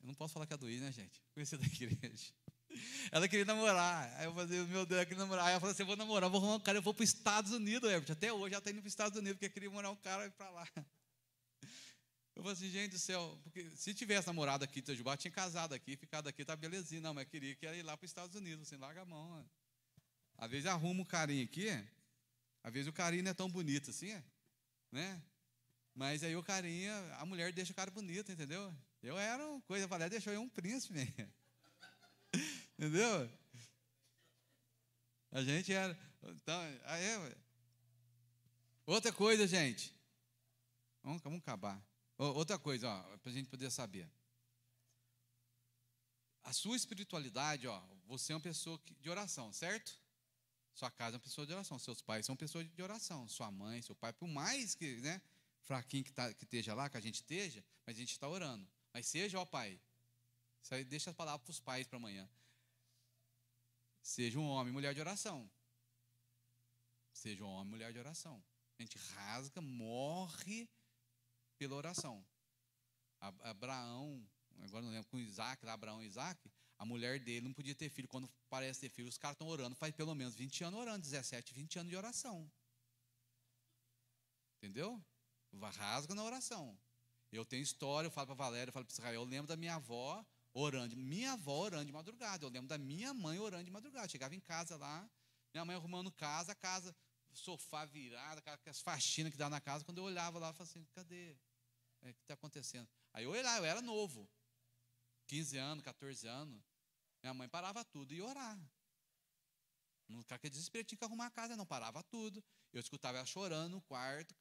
não posso falar que é do ID, né, gente? Conheci da igreja. Ela queria namorar. Aí eu falei, meu Deus, eu queria namorar. Aí ela falou assim, eu vou namorar, vou arrumar um cara, eu vou para os Estados Unidos, Herbert. Até hoje ela está indo para os Estados Unidos, porque queria morar um cara e ir para lá. Eu falei assim, gente do céu, porque se tivesse namorado aqui em Itajubá, tinha casado aqui, ficado aqui, tá belezinha. Não, mas queria que ela ir lá para os Estados Unidos, assim, larga a mão, mano. Às vezes arruma um carinha aqui, às vezes o carinha não é tão bonito assim, né? Mas aí o carinha, a mulher deixa o cara bonito, entendeu? Eu era uma coisa, a Valéria deixou eu um príncipe, entendeu? A gente era. Então, outra coisa, gente. Vamos acabar. Outra coisa, para a gente poder saber. A sua espiritualidade, você é uma pessoa de oração, certo? Sua casa é uma pessoa de oração, seus pais são pessoas de oração, sua mãe, seu pai, por mais que, fraquinho que esteja lá, que a gente esteja, mas a gente está orando. Mas seja, Pai, isso aí deixa a palavra para os pais para amanhã. Seja um homem e mulher de oração. Seja um homem e mulher de oração. A gente rasga, morre pela oração. Abraão, agora não lembro, com Isaac, Abraão e Isaac, a mulher dele não podia ter filho. Quando parece ter filho, os caras estão orando, faz pelo menos 20 anos orando, 17, 20 anos de oração. Entendeu? Rasga na oração. Eu tenho história, eu falo para a Valéria, eu falo para Israel, eu lembro da minha avó orando de madrugada. Eu lembro da minha mãe orando de madrugada. Chegava em casa lá, minha mãe arrumando casa, sofá virado, as faxinas que dá na casa. Quando eu olhava lá, eu falava assim, cadê? O que está acontecendo? Aí eu olhava, eu era novo, 15 anos, 14 anos. Minha mãe parava tudo e ia orar. No cara que desespero, tinha que arrumar a casa, não parava tudo. Eu escutava ela chorando no quarto,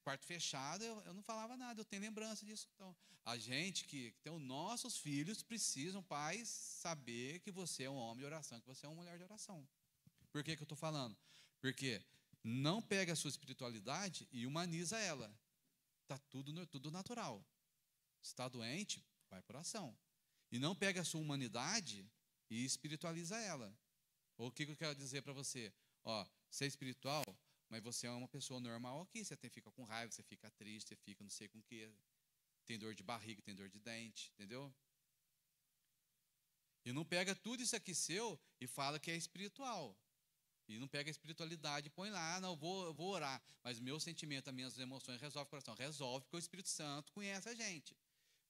quarto fechado, eu não falava nada, eu tenho lembrança disso. Então, a gente que tem os nossos filhos precisam, pais, saber que você é um homem de oração, que você é uma mulher de oração. Por que eu estou falando? Porque não pega a sua espiritualidade e humaniza ela. Está tudo natural. Se está doente, vai por oração. E não pega a sua humanidade e espiritualiza ela. Ou o que eu quero dizer para você? Ó, você é espiritual, mas você é uma pessoa normal aqui. Você fica com raiva, você fica triste, você fica não sei com o quê. Tem dor de barriga, tem dor de dente, entendeu? E não pega tudo isso aqui seu e fala que é espiritual. E não pega a espiritualidade e põe lá, não, eu vou orar. Mas o meu sentimento, as minhas emoções resolve o coração. Resolve, porque o Espírito Santo conhece a gente.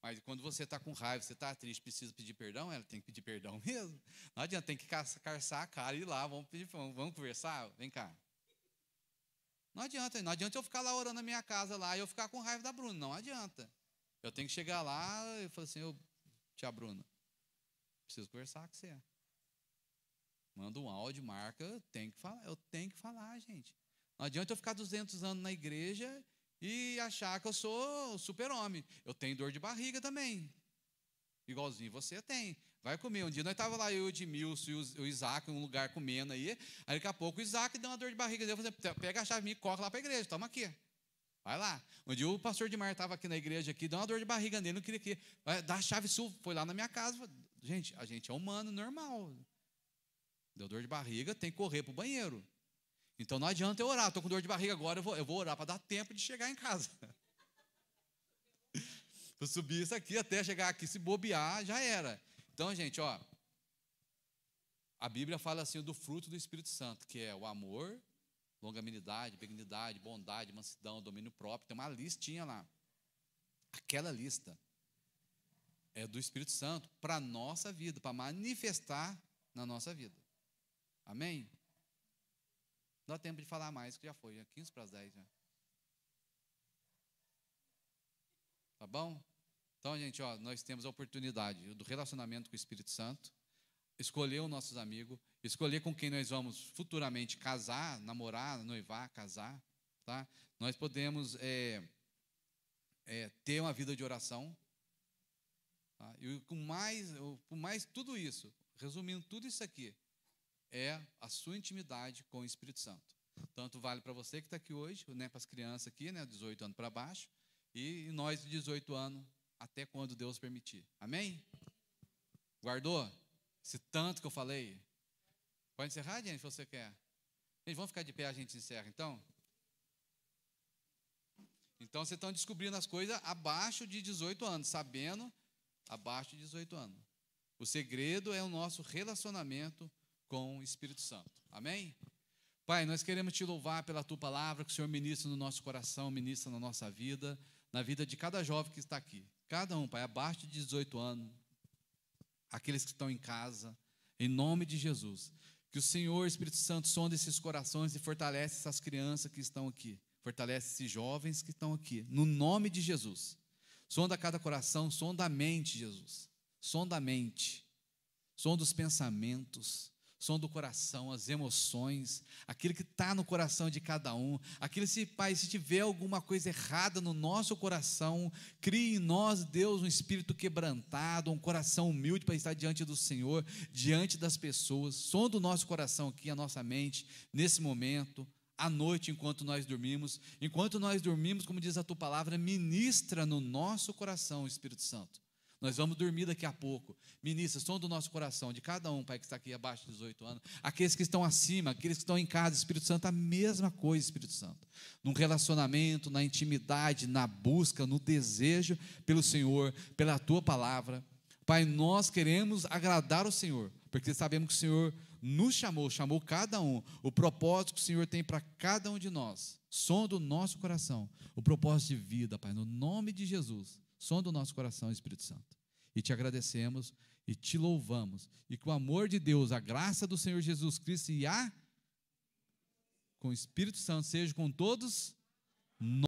Mas quando você está com raiva, você está triste, precisa pedir perdão, ela tem que pedir perdão mesmo. Não adianta, tem que carçar a cara e ir lá, vamos conversar? Vem cá. Não adianta eu ficar lá orando na minha casa lá e eu ficar com raiva da Bruna. Não adianta. Eu tenho que chegar lá e falar assim, tia Bruna, preciso conversar com você. Manda um áudio, marca, eu tenho que falar, gente. Não adianta eu ficar 200 anos na igreja e achar que eu sou super-homem. Eu tenho dor de barriga também. Igualzinho você tem. Vai comer. Um dia nós estávamos lá, eu, o Edmilson e o Isaac, em um lugar comendo aí daqui a pouco o Isaac deu uma dor de barriga. Eu falei, pega a chave minha e corre lá para a igreja, toma aqui. Vai lá. Um dia o pastor Dimar estava aqui na igreja, aqui, deu uma dor de barriga nele, não queria que... Dá a chave sua, foi lá na minha casa. Gente, a gente é humano, normal. Deu dor de barriga, tem que correr para o banheiro. Então não adianta eu orar, estou com dor de barriga agora, eu vou orar para dar tempo de chegar em casa. Vou subir isso aqui até chegar aqui, se bobear, já era. Então, gente, ó, a Bíblia fala assim do fruto do Espírito Santo, que é o amor, longanimidade, benignidade, bondade, mansidão, domínio próprio. Tem uma listinha lá. Aquela lista é do Espírito Santo para a nossa vida, para manifestar na nossa vida. Amém? Não dá tempo de falar mais, que já foi, 15 para as 10 já. Tá bom? Então, gente, ó, nós temos a oportunidade do relacionamento com o Espírito Santo, escolher os nossos amigos, escolher com quem nós vamos futuramente casar, namorar, noivar, casar, tá? Nós podemos ter uma vida de oração, tá? E com mais tudo isso, resumindo tudo isso aqui, é a sua intimidade com o Espírito Santo. Tanto vale para você que está aqui hoje, né, para as crianças aqui, né, 18 anos para baixo, e nós de 18 anos, até quando Deus permitir. Amém? Guardou? Esse tanto que eu falei. Pode encerrar, gente, se você quer. Gente, vamos ficar de pé, a gente encerra, então? Então, vocês estão descobrindo as coisas abaixo de 18 anos, sabendo, abaixo de 18 anos. O segredo é o nosso relacionamento com o Espírito Santo. Amém? Pai, nós queremos te louvar pela tua palavra, que o Senhor ministra no nosso coração, ministra na nossa vida, na vida de cada jovem que está aqui. Cada um, Pai, abaixo de 18 anos, aqueles que estão em casa, em nome de Jesus. Que o Senhor, Espírito Santo, sonde esses corações e fortalece essas crianças que estão aqui. Fortalece esses jovens que estão aqui, no nome de Jesus. Sonda cada coração, sonda a mente, Jesus. Sonda a mente, sonda os pensamentos, sonda o coração, as emoções, aquilo que está no coração de cada um. Aquilo, Pai, se tiver alguma coisa errada no nosso coração, crie em nós, Deus, um espírito quebrantado, um coração humilde para estar diante do Senhor, diante das pessoas. Sonda o nosso coração aqui, a nossa mente, nesse momento, à noite, enquanto nós dormimos. Enquanto nós dormimos, como diz a tua palavra, ministra no nosso coração, Espírito Santo. Nós vamos dormir daqui a pouco. Ministra, sonda o nosso coração, de cada um, Pai, que está aqui abaixo de 18 anos. Aqueles que estão acima, aqueles que estão em casa, Espírito Santo, a mesma coisa, Espírito Santo. Num relacionamento, na intimidade, na busca, no desejo pelo Senhor, pela tua palavra. Pai, nós queremos agradar o Senhor, porque sabemos que o Senhor nos chamou cada um. O propósito que o Senhor tem para cada um de nós. Sonda o nosso coração, o propósito de vida, Pai, no nome de Jesus. Sonda o nosso coração, Espírito Santo. E te agradecemos e te louvamos. E que o amor de Deus, a graça do Senhor Jesus Cristo e com o Espírito Santo seja com todos nós.